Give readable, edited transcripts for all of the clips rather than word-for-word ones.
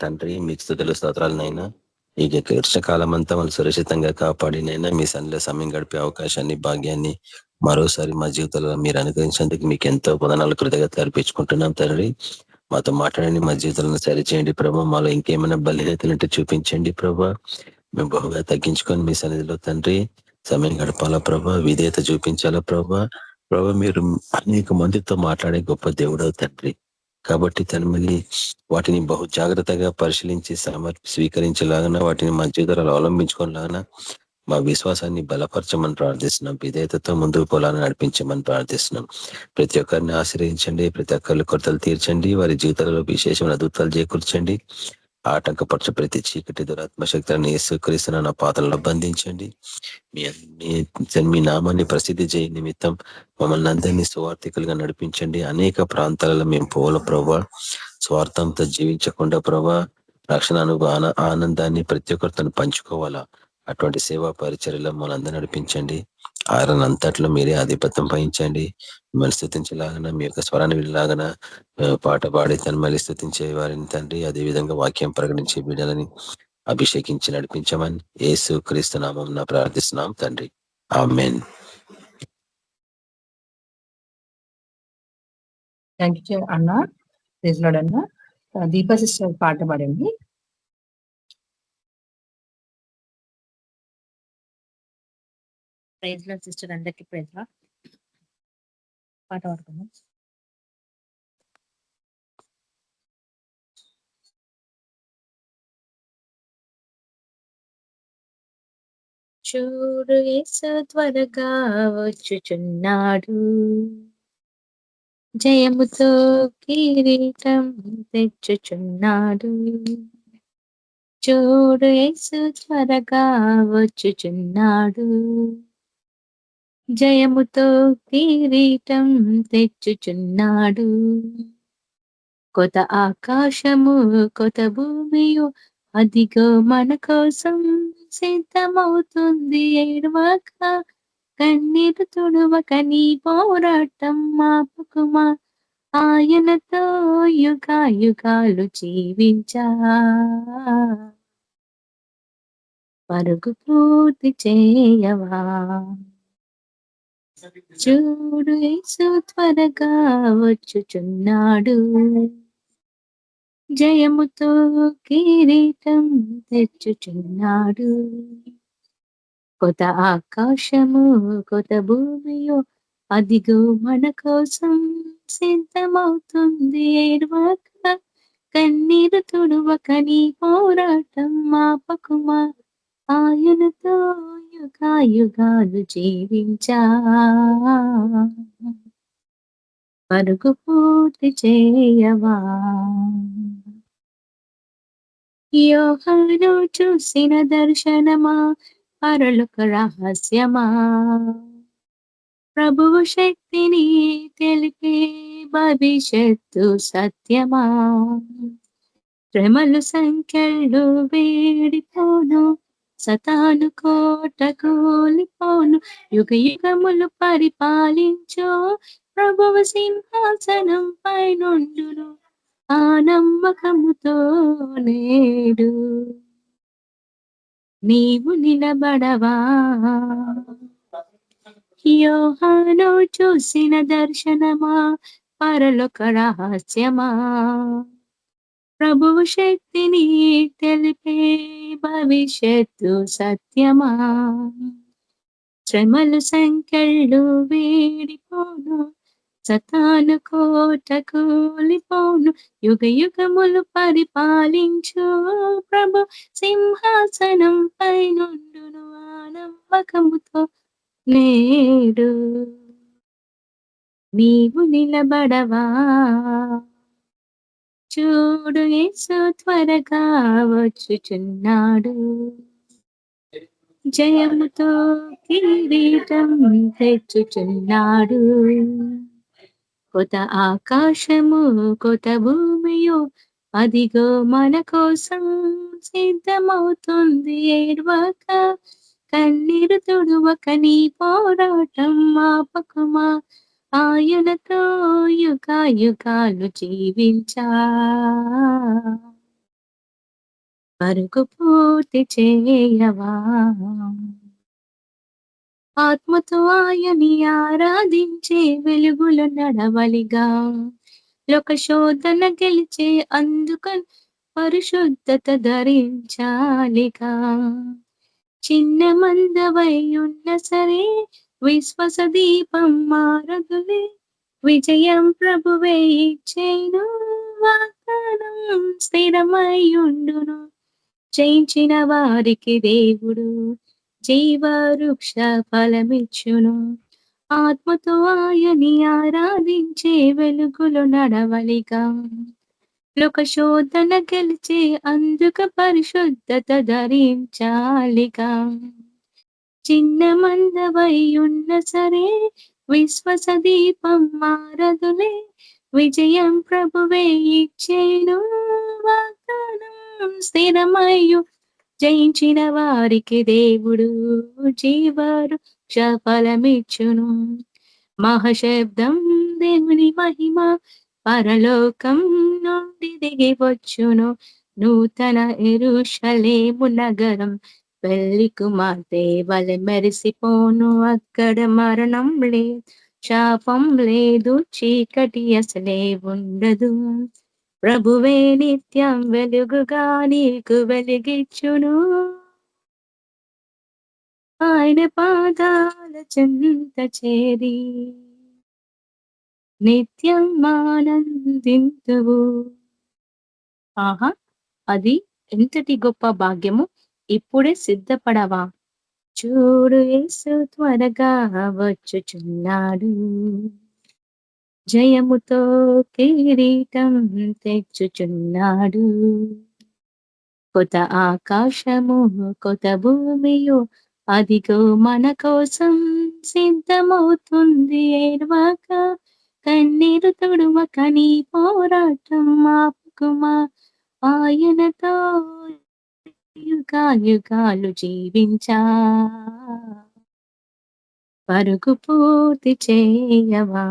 తండ్రి మీకు స్తుతులు స్తోత్రాలనైనా ఈ వర్షకాలం అంతా మనం సురక్షితంగా కాపాడినైనా మీ సన్నిలో సమయం గడిపే అవకాశాన్ని భాగ్యాన్ని మరోసారి మా జీవితంలో మీరు అనుగ్రహించినందుకు మీకు ఎంతో పొందనాలు కృతజ్ఞతలు అర్పించుకుంటున్నాం తండ్రి. మాతో మాట్లాడండి, మా జీవితాలను సరిచేయండి ప్రభా. మాలో ఇంకేమైనా బలహీనతలుంటే చూపించండి ప్రభా. మేము బహుగా తగ్గించుకొని మీ సన్నిధిలో తండ్రి సమయం గడపాలా ప్రభా, విధేయత చూపించాలా ప్రభా. ప్రభా మీరు అనేక మందితో మాట్లాడే గొప్ప దేవుడవు తండ్రి. కాబట్టి తనమని వాటిని బహు జాగ్రత్తగా పరిశీలించి స్వీకరించేలాగా వాటిని మా జీవితాలు అవలంబించుకునేలాగా మా విశ్వాసాన్ని బలపరచమని ప్రార్థిస్తున్నాం. విధేయతతో ముందుకు పోలాలని నడిపించమని ప్రార్థిస్తున్నాం. ప్రతి ఒక్కరిని ఆశ్రయించండి, ప్రతి ఒక్కరి కొరతలు తీర్చండి, వారి జీవితాలలో విశేషమైన అద్భుతాలు చేకూర్చండి. ఆటంకపరచ ప్రతి చీకటి దురాత్మశక్తులను యేసుక్రీస్తున్న నా పాత్రలో బంధించండి. మీ నామాన్ని ప్రసిద్ధి చేయ నిమిత్తం మమ్మల్ని అందరినీ సువార్థికులుగా నడిపించండి. అనేక ప్రాంతాలలో మేము పోవాల ప్రభా, స్వార్థంతో జీవించకుండా ప్రభా, రక్షణ అనుభవ ఆనందాన్ని ప్రతి ఒక్కరితో పంచుకోవాలా. అటువంటి సేవా పరిచర్యలో మమ్మల్ని నడిపించండి. ఆయన అంతట్లో మీరే ఆధిపత్యం వహించండి. మిమ్మల్ని స్తుతించేలాగన మీ యొక్క స్వరాన్ని వినలాగన పాట పాడి తను స్తుతించే వారిని తండ్రి, అదే విధంగా వాక్యం ప్రకటించే బిడ్డలని అభిషేకించి నడిపించమని యేసు క్రీస్తు నామమున ప్రార్థిస్తున్నాం తండ్రి. ఆమేన్. థ్యాంక్ యూ అన్న. ప్రైజ్ లార్డ్ అన్న. దీపా సిస్టర్ పాట పాడండి. ప్రైజ్ లార్డ్ సిస్టర్, అందరికి ప్రైజ్ లార్డ్. పాట పాడుకుందాం. చూడు యేసు త్వరగా వచ్చుచున్నాడు, జయముతో కిరీటం తెచ్చుచున్నాడు. చూడు యేసు త్వరగా వచ్చుచున్నాడు, జయముతో కిరీటం తెచ్చుచున్నాడు. కొత్త ఆకాశము కొత్త భూమియు అదిగో మన కోసం సిద్ధమవుతుంది. ఏడవక కన్నీరు తుడవక నీ పోరాటం మాపకుమా, ఆయనతో యుగా యుగాలు జీవించా. పరుగు పూర్తి చేయవా, చూడు యేసు త్వరగా వచ్చుచున్నాడు, జయముతో కిరీటం తెచ్చుచున్నాడు. కొత్త ఆకాశము కొత్త భూమియో అదిగో మన కోసం సిద్ధమవుతుంది. ఏడవక కన్నీరు తుడవక నీ పోరాటం మాపకుమా, ఆయనతో యుగా యుగాలు జీవించా. పరుగు పూర్తి చేయవా. యోహాను చూసిన దర్శనమా, పరలోక రహస్యమా, ప్రభువు శక్తిని తెలిపే భవిష్యత్తు సత్యమా. శ్రమలు సంఖ్యలు వేడిపోను, సతాను కోట కూలిపోను, యుగ యుగములు పరిపాలించు ప్రభువు సింహాసనం పైనుండును. ఆ నమ్మకముతో నేడు నీవు నిలబడవా. యోహాను చూసిన దర్శనమా, పరలోక రహస్యమా, ప్రభువు శక్తిని తెలిపే భవిష్యత్తు సత్యమా. శ్రమలు సంఖ్యలు వేడిపోను, సతాను కోట కూలిపోను, యుగ యుగములు పరిపాలించు ప్రభు సింహాసనం పైనుండును. ఆ నమ్మకముతో నేడు నీవు నిలబడవా. చూడు యేసు త్వరగా వచ్చుచున్నాడు, జయముతో కిరీటం తెచ్చుచున్నాడు. కొత్త ఆకాశము కొత్త భూమియు అదిగో మన కోసం సిద్ధమవుతుంది. ఏడవక కన్నీరు తుడవక నీ పోరాటం మాపకుమా, ఆయనతో యుగా యుగాలు జీవించా. పరుగు పూర్తి చేయవా. ఆత్మతో ఆయని ఆరాధించే వెలుగులు నడవలిగా. లోక శోధన గెలిచే అందుకని పరిశుద్ధత ధరించాలిగా. చిన్న మందవై ఉన్న సరే విశ్వాస దీపం మారదులే. విజయం ప్రభువే ఇచ్చేను, వాగ్దానం స్థిరమై ఉండును. జయించిన వారికి దేవుడు జీవవృక్ష ఫలమిచ్చును. ఆత్మతో ఆయని ఆరాధించే వెలుగులు నడవలిగా. లోక శోధన గెలిచే అందుక పరిశుద్ధత ధరించాలిగా. చిన్న మందవై ఉన్న సరే విశ్వాస దీపం మారదులే. విజయం ప్రభువే ఇచ్చేను, వాగ్దానం స్థిరమయ్యు. జయించిన వారికి దేవుడు జీవవృక్ష ఫలమిచ్చును. మహాశబ్దం దేవుని మహిమ పరలోకం నుండి దిగి వచ్చును. నూతన యెరూషలేము నగరం పెళ్లి కుమార్తె వలె మెరిసిపోను. అక్కడ మరణం లేదు, శాపం లేదు, చీకటి అసలే ఉండదు. ప్రభువే నిత్యం వెలుగుగా నీకు వెలిగిచ్చును. ఆయన పాదాల చెంత చేరి నిత్యం ఆనందింతువు. ఆహా, అది ఎంతటి గొప్ప భాగ్యము. ఇప్పుడే సిద్ధపడవా. చూడు యేసు త్వరగా వచ్చుచున్నాడు. జయముతో కిరీటం తెచ్చుచున్నాడు. కొత్త ఆకాశము కొత్త భూమియు అదిగో మన కోసం సిద్ధమవుతుంది. ఏడ్వాక కన్నీరు తుడువక నీ పోరాటం ఆపుకుమా. ఆయనతో యుగాలు జీవించా. పరుగు పూర్తి చేయవా.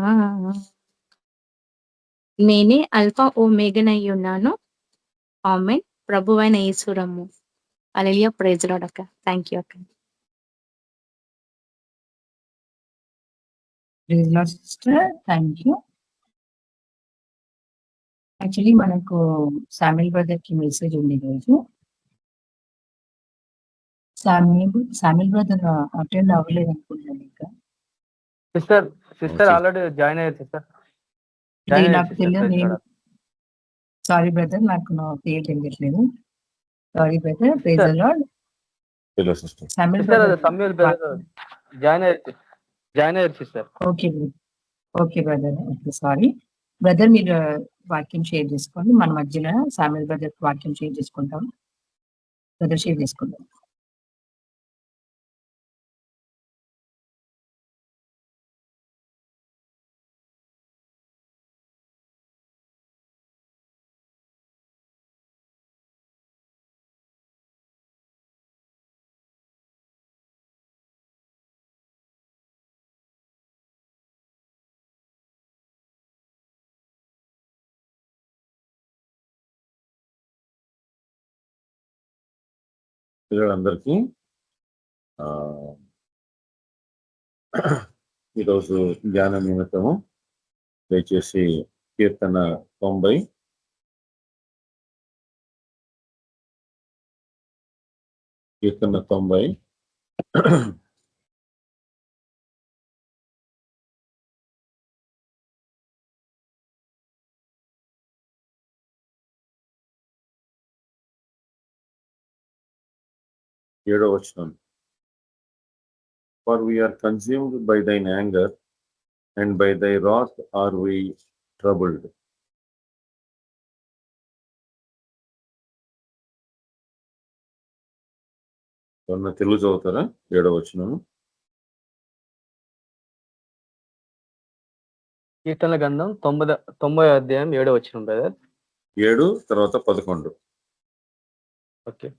నేనే అల్ఫా ఓమేగనై ఉన్నాను. ఆమేన్. ప్రభువైన యేసురమ్ము. హల్లెలూయా. ప్రైజ్ లార్డ్ అక్క. థ్యాంక్ యూ అక్క. Praise Lord sister, thank you. Actually మనకు సామ్యుల్ బ్రదర్ కి మెసేజ్ ఉంది ఈరోజు. సామ్యుల్ బ్రదర్ అటెండ్ అవ్వలేదు అనుకుంటున్నాను ఇంకా. సిస్టర్ ఆల్రెడీ జాయిన్ అయ్యారు సిస్టర్. ఇది నాకు తెలియదు. నేను సారీ బ్రదర్, నాకు నా పేరు తెలియట్లేదు. Sorry brother. Praise the lord. Samuel brother join అయ్యారు sister. Okay brother. Sorry brother, మీరు వాక్యం షేర్ చేసుకోండి. మన మధ్యలో సామ్యుల్ బ్రదర్ వాక్యం షేర్ చేసుకుంటాం. బ్రదర్ షేర్ చేసుకుంటాం. పిల్లలందరికీ ఈరోజు ధ్యాన నిమిత్తము దయచేసి కీర్తన 90 7వ వచనం. For we are consumed by thine anger, and by thy wrath are we troubled. Telugu చదువుతారా? 7వ వచనం. కీర్తనల గ్రంథం 90వ అధ్యాయం 7వ వచనం బ్రదర్. 7 తర్వాత 11. ఓకే.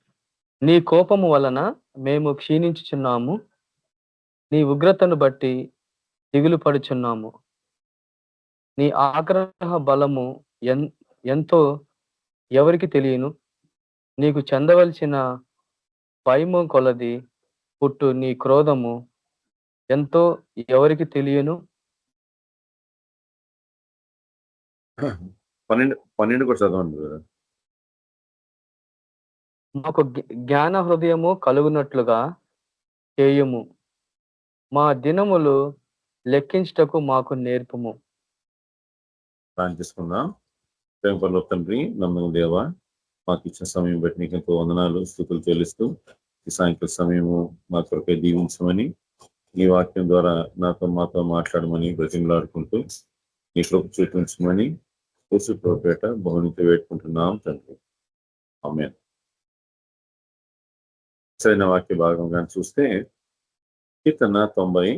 నీ కోపము వలన మేము క్షీణించుచున్నాము, నీ ఉగ్రతను బట్టి దిగులు పడుచున్నాము. నీ ఆగ్రహ బలము ఎంతో ఎవరికి తెలియను. నీకు చెందవలసిన భయము కొలది పుట్టు నీ క్రోధము ఎంతో ఎవరికి తెలియను. 12 కూడా చదవండి brother. మాకు జ్ఞాన హృదయము కలుగునట్లుగా చేయుము. మా దినములు లెక్కించుటకు మాకు నేర్పుము. ప్లాన్ చేసుకుందాం. ప్రేమ తండ్రి, నమ్మకం దేవా, మాకు ఇచ్చిన సమయం బట్టి నీకు ఎంతో వందనాలు, స్తుతులు చెల్లిస్తూ ఈ సాయంకాల సమయము మా కొరకై దీవించమని, నీ వాక్యం ద్వారా మాతో మాట్లాడమని బ్రతిమలాడుకుంటూ నీ కృప చూపించమని యేసు ప్రభువు పేట బహుమతి వేడుకుంటున్నాం తండ్రి. ఆమేన్. సరైన వాక్య భాగం కానీ చూస్తే కీర్తన 90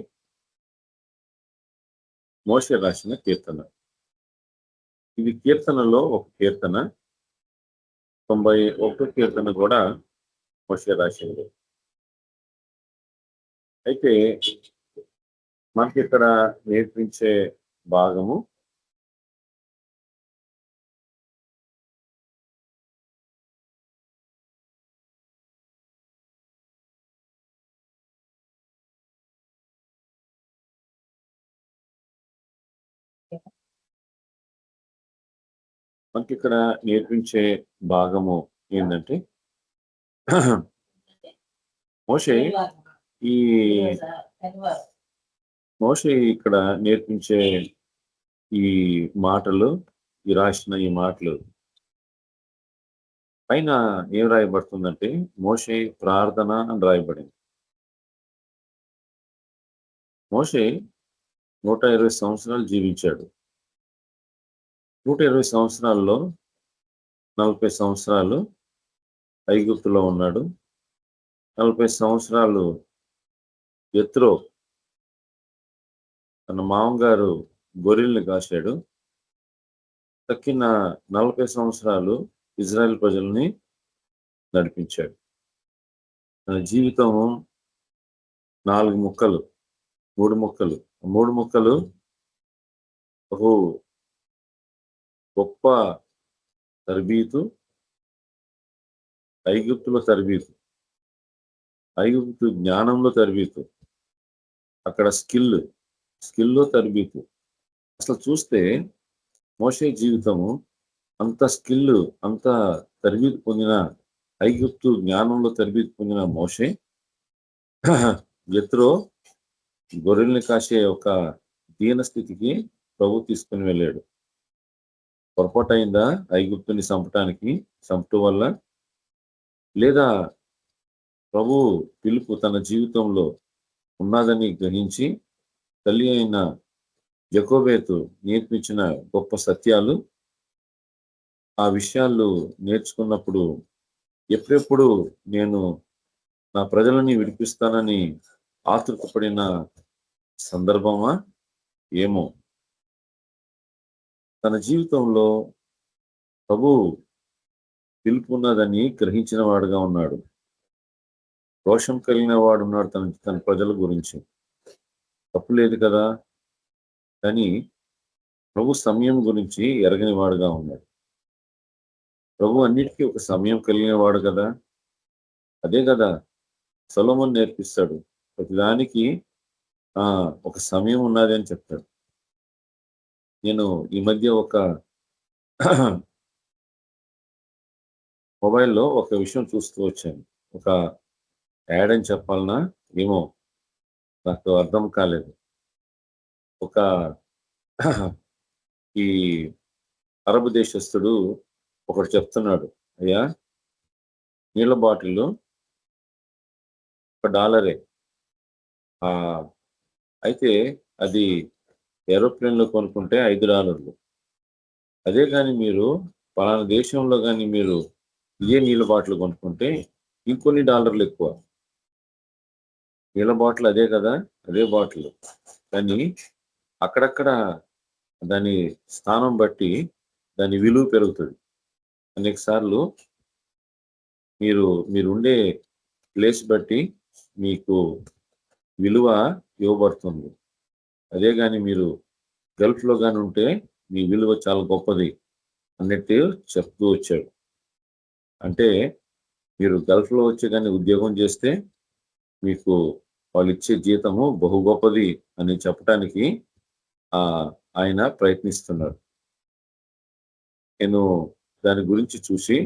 మోషే రాసిన కీర్తన. ఇది కీర్తనలో ఒక కీర్తన. 91 కీర్తన కూడా మోషే రాసింది. అయితే మనకి ఇక్కడ నేర్పించే భాగము ఏంటంటే మోషే ఇక్కడ నేర్పించే ఈ మాటలు, ఈ రాసిన ఈ మాటలు పైన ఏం రాయబడుతుందంటే మోషే ప్రార్థన అని రాయబడింది. మోషే 120 సంవత్సరాలు జీవించాడు. 120 సంవత్సరాల్లో 40 సంవత్సరాలు ఐగుప్తులో ఉన్నాడు. 40 సంవత్సరాలు యెత్రో తన మామగారు గొర్రెల్ని కాశాడు. తక్కిన 40 సంవత్సరాలు ఇజ్రాయెల్ ప్రజల్ని నడిపించాడు. తన జీవితం 4 ముక్కలు, 3 ముక్కలు. 3 ముక్కలు బహు గొప్ప తరబీతు, ఐగుప్తులో తరబీతు, ఐగుప్తు జ్ఞానంలో తరబీతు, అక్కడ స్కిల్లో తరబీతు. అసలు చూస్తే మోషే జీవితము అంత స్కిల్, అంత తరబీతు పొందిన, ఐగుప్తు జ్ఞానంలో తరబీతు పొందిన మోషే యెత్రో గొర్రెల్ని కాసే ఒక దీన స్థితికి ప్రభు తీసుకుని వెళ్ళాడు. పొరపాటు అయిందా ఐగుప్తుని చంపటం వల్ల? లేదా ప్రభు పిలుపు తన జీవితంలో ఉన్నదని గ్రహించి తల్లి అయిన యెకోబేతు నేర్పించిన గొప్ప సత్యాలు, ఆ విషయాలు నేర్చుకున్నప్పుడు ఎప్పుడెప్పుడు నేను నా ప్రజలని విడిపిస్తానని ఆతృతపడిన సందర్భమా ఏమో. తన జీవితంలో ప్రభు పిలుపు ఉన్నదని గ్రహించిన వాడుగా ఉన్నాడు. రోషం కలిగిన వాడు ఉన్నాడు తన ప్రజల గురించి. తప్పు లేదు కదా, కానీ ప్రభు సమయం గురించి ఎరగని వాడుగా ఉన్నాడు. ప్రభు అన్నిటికీ ఒక సమయం కలిగిన వాడు కదా. అదే కదా సొలొమోను నేర్పిస్తాడు, ప్రతిదానికి ఒక సమయం ఉన్నది అని చెప్తాడు. నేను ఈ మధ్య ఒక మొబైల్లో ఒక విషయం చూస్తూ వచ్చాను. ఒక యాడ్ అని చెప్పాలనా ఏమో నాకు అర్థం కాలేదు. ఒక ఈ అరబ్ దేశస్థుడు ఒకడు చెప్తున్నాడు, అయ్యా నీళ్ళ బాటిల్ $1 అయితే అది ఏరోప్లేన్లో కొనుక్కుంటే $5. అదే కానీ మీరు పలానా దేశంలో కానీ మీరు ఇదే నీళ్ళ బాటిల్ కొనుక్కుంటే ఇంకొన్ని డాలర్లు ఎక్కువ. నీళ్ళ బాటిల్ అదే కదా, అదే బాటిల్, కానీ అక్కడక్కడ దాని స్థానం బట్టి దాని విలువ పెరుగుతుంది. అనేక సార్లు మీరు ఉండే ప్లేస్ బట్టి మీకు విలువ ఇవ్వబడుతుంది. అదే కానీ మీరు గల్ఫ్లో కానీ ఉంటే మీ విలువ చాలా గొప్పది అన్నట్టు చెప్తూ వచ్చాడు. అంటే మీరు గల్ఫ్ లో వచ్చి కానీ ఉద్యోగం చేస్తే మీకు వాళ్ళు ఇచ్చే జీతము బహు గొప్పది అని చెప్పడానికి ఆయన ప్రయత్నిస్తున్నారు. నేను దాని గురించి చూసి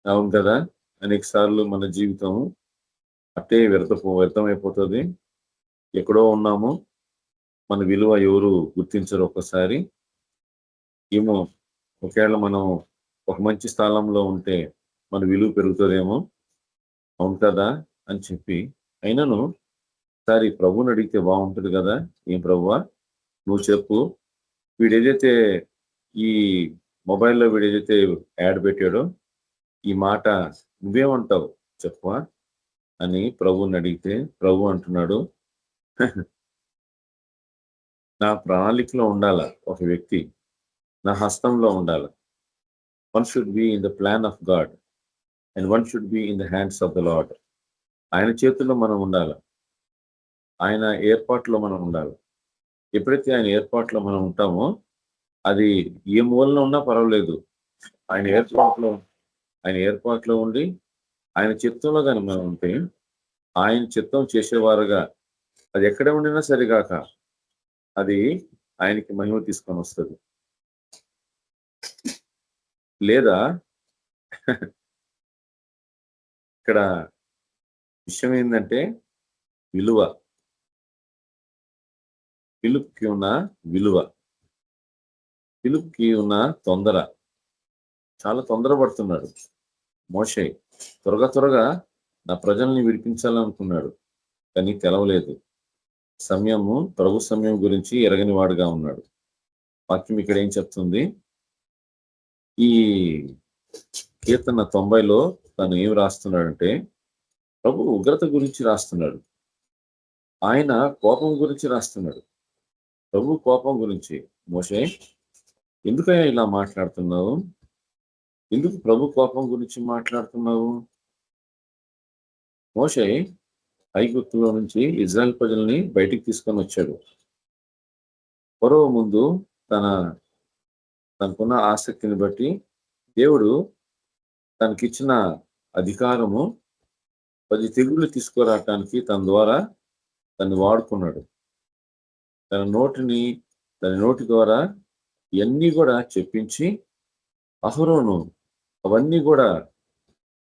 అవును కదా, అనేక సార్లు మన జీవితం అట్టే వ్యర్థమైపోతుంది. ఎక్కడో ఉన్నాము, మన విలువ ఎవరు గుర్తించరు. ఒక్కసారి ఏమో ఒకవేళ మనం ఒక మంచి స్థలంలో ఉంటే మన విలువ పెరుగుతుందేమో, అవును కదా అని చెప్పి అయినను ఒకసారి ప్రభువుని అడిగితే బాగుంటుంది కదా. ఏం ప్రభువా నువ్వు చెప్పు, వీడేదైతే ఈ మొబైల్లో వీడేదైతే యాడ్ పెట్టాడో ఈ మాట నువ్వేమంటావు చెప్పు అని ప్రభువుని అడిగితే ప్రభు అంటున్నాడు, నా ప్రణాళికలో ఉండాల ఒక వ్యక్తి, నా హస్తంలో ఉండాల. One should be in the plan of God and one should be in the hands of the lord. ఆయన చేతుల్లో మనం ఉండాలి, ఆయన ఏర్పాట్లో మనం ఉండాలి. ఎప్పుడైతే ఆయన ఏర్పాట్లో మనం ఉంటామో అది ఏ మూలలో ఉన్నా పర్వాలేదు, ఆయన ఏర్పాట్లో ఉండి ఆయన చిత్తంలో కానీ మనం ఉంటే ఆయన చిత్తం చేసేవారుగా అది ఎక్కడ ఉండినా సరిగాక అది ఆయనకి మహిమ తీసుకొని వస్తుంది. లేదా ఇక్కడ విషయం ఏంటంటే విలువ, పిలుపుకి ఉన్న విలువ, పిలుపుకి ఉన్న తొందర. చాలా తొందరపడుతున్నాడు మోషే. త్వరగా నా ప్రజల్ని విడిపించాలనుకున్నాడు, కానీ తెలవలేదు. ప్రభు సమయం గురించి ఎరగని వాడుగా ఉన్నాడు. వాక్యం ఇక్కడ ఏం చెప్తుంది, ఈ కీర్తన 90లో తను ఏం రాస్తున్నాడంటే ప్రభు ఉగ్రత గురించి రాస్తున్నాడు, ఆయన కోపం గురించి రాస్తున్నాడు. ప్రభు కోపం గురించి, మోషే ఎందుకయ్యా ఇలా మాట్లాడుతున్నావు, ఎందుకు ప్రభు కోపం గురించి మాట్లాడుతున్నావు? మోషే ఐగుప్తులో నుంచి ఇజ్రాయెల్ ప్రజల్ని బయటికి తీసుకొని వచ్చాడు. ఫరో ముందు తనకున్న ఆసక్తిని బట్టి దేవుడు తనకిచ్చిన అధికారము 10 తెగుళ్ళు తీసుకురావటానికి తన ద్వారా తను వాడుకున్నాడు. తన నోటి ద్వారా ఇవన్నీ కూడా చెప్పించి అహరోను అవన్నీ కూడా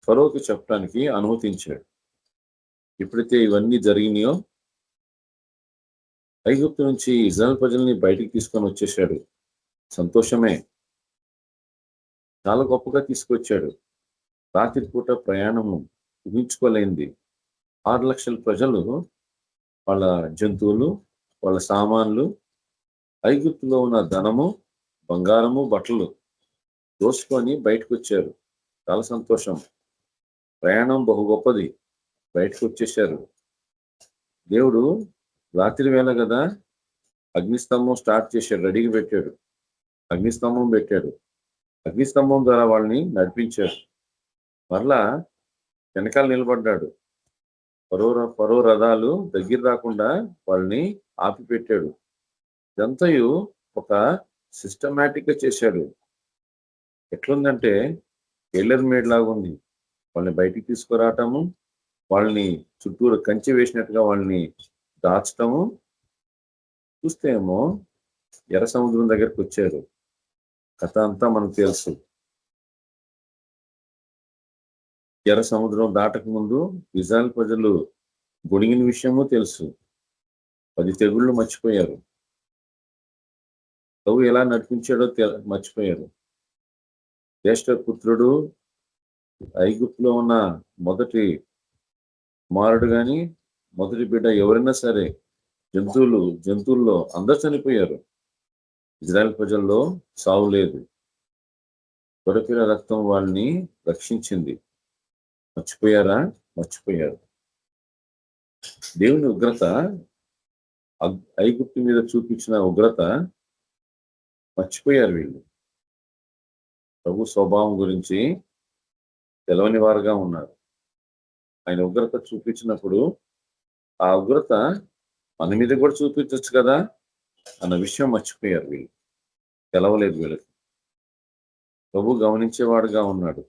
ఫరోకి చెప్పడానికి అనుమతించాడు. ఎప్పుడైతే ఇవన్నీ జరిగినాయో ఐగుప్తు నుంచి ఇజ్రాయెల్ ప్రజల్ని బయటికి తీసుకొని వచ్చేసాడు. సంతోషమే, చాలా గొప్పగా తీసుకొచ్చాడు. రాత్రిపూట ప్రయాణము ఊహించుకోలేంది. 6 లక్షల ప్రజలు వాళ్ళ జంతువులు, వాళ్ళ సామాన్లు, ఐగుప్తులో ఉన్న ధనము, బంగారము, బట్టలు దోసుకొని బయటకు వచ్చారు. చాలా సంతోషం, ప్రయాణం బహు గొప్పది. బయటకు వచ్చేసారు. దేవుడు రాత్రి వేళ కదా అగ్నిస్తంభం స్టార్ట్ చేశాడు, రెడీగా పెట్టాడు. అగ్నిస్తంభం పెట్టాడు, అగ్నిస్తంభం ద్వారా వాళ్ళని నడిపించాడు. మరలా వెనకాల నిలబడ్డాడు. ఫరో రథాలు దగ్గర రాకుండా వాళ్ళని ఆపిపెట్టాడు. ఇదంతయు ఒక సిస్టమేటిక్ గా చేశాడు. ఎట్లుందంటే టైలర్ మేడ్ లాగా ఉంది. వాళ్ళని బయటికి తీసుకురావటము, వాళ్ళని చుట్టూరు కంచె వేసినట్టుగా వాళ్ళని దాచటము. చూస్తే ఏమో ఎర్ర సముద్రం దగ్గరికి వచ్చారు. కథ అంతా మనకు తెలుసు. ఎర్ర సముద్రం దాటక ముందు ఇజ్రాయెల్ ప్రజలు గొణిగిన విషయము తెలుసు. 10 తెగుళ్ళు మర్చిపోయారు. ప్రభు ఎలా నడిపించాడో మర్చిపోయారు. జ్యేష్ఠపుత్రుడు, ఐగుప్తులో ఉన్న మొదటి కుమారుడు కానీ మొదటి బిడ్డ ఎవరైనా సరే, జంతువుల్లో అందరు చనిపోయారు. ఇజ్రాయెల్ ప్రజల్లో సావు లేదు. గొర్రెపిల్ల రక్తం వాళ్ళని రక్షించింది. మర్చిపోయారా? మర్చిపోయారు. దేవుని ఉగ్రత, ఐగుప్తు మీద చూపించిన ఉగ్రత మర్చిపోయారు వీళ్ళు. ప్రభు స్వభావం గురించి తెలవని వారుగా ఉన్నారు. ఆయన ఉగ్రత చూపించినప్పుడు ఆ ఉగ్రత మన మీద కూడా చూపించవచ్చు కదా అన్న విషయం మర్చిపోయారు వీళ్ళు. తెలవలేదు వీళ్ళకి. ప్రభు గమనించేవాడుగా ఉన్నాడు.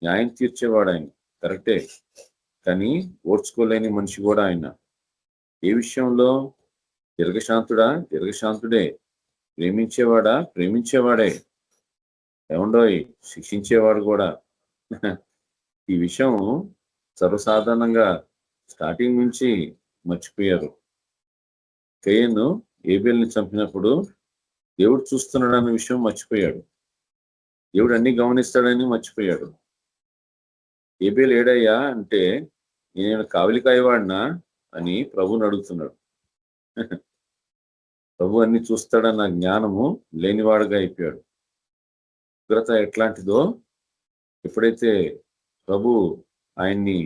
న్యాయం తీర్చేవాడు ఆయన, కరెక్టే. కానీ ఓర్చుకోలేని మనిషి కూడా ఆయన. ఏ విషయంలో? దీర్ఘశాంతుడే. ప్రేమించేవాడే. ఏమండోయ్, శిక్షించేవాడు కూడా. ఈ విషయం సర్వసాధారణంగా స్టార్టింగ్ నుంచి మర్చిపోయారు. కయీను ఏబేల్ని చంపినప్పుడు దేవుడు చూస్తున్నాడన్న విషయం మర్చిపోయాడు. దేవుడు అన్ని గమనిస్తాడని మర్చిపోయాడు. ఏబేలు ఏడయ్యా అంటే, నేను కావలి కాయవాడినా అని ప్రభుని అడుగుతున్నాడు. ప్రభు అన్ని చూస్తాడన్న జ్ఞానము లేనివాడుగా అయిపోయాడు. ఉగ్రత ఎట్లాంటిదో ఎప్పుడైతే ప్రభు ఆయన్ని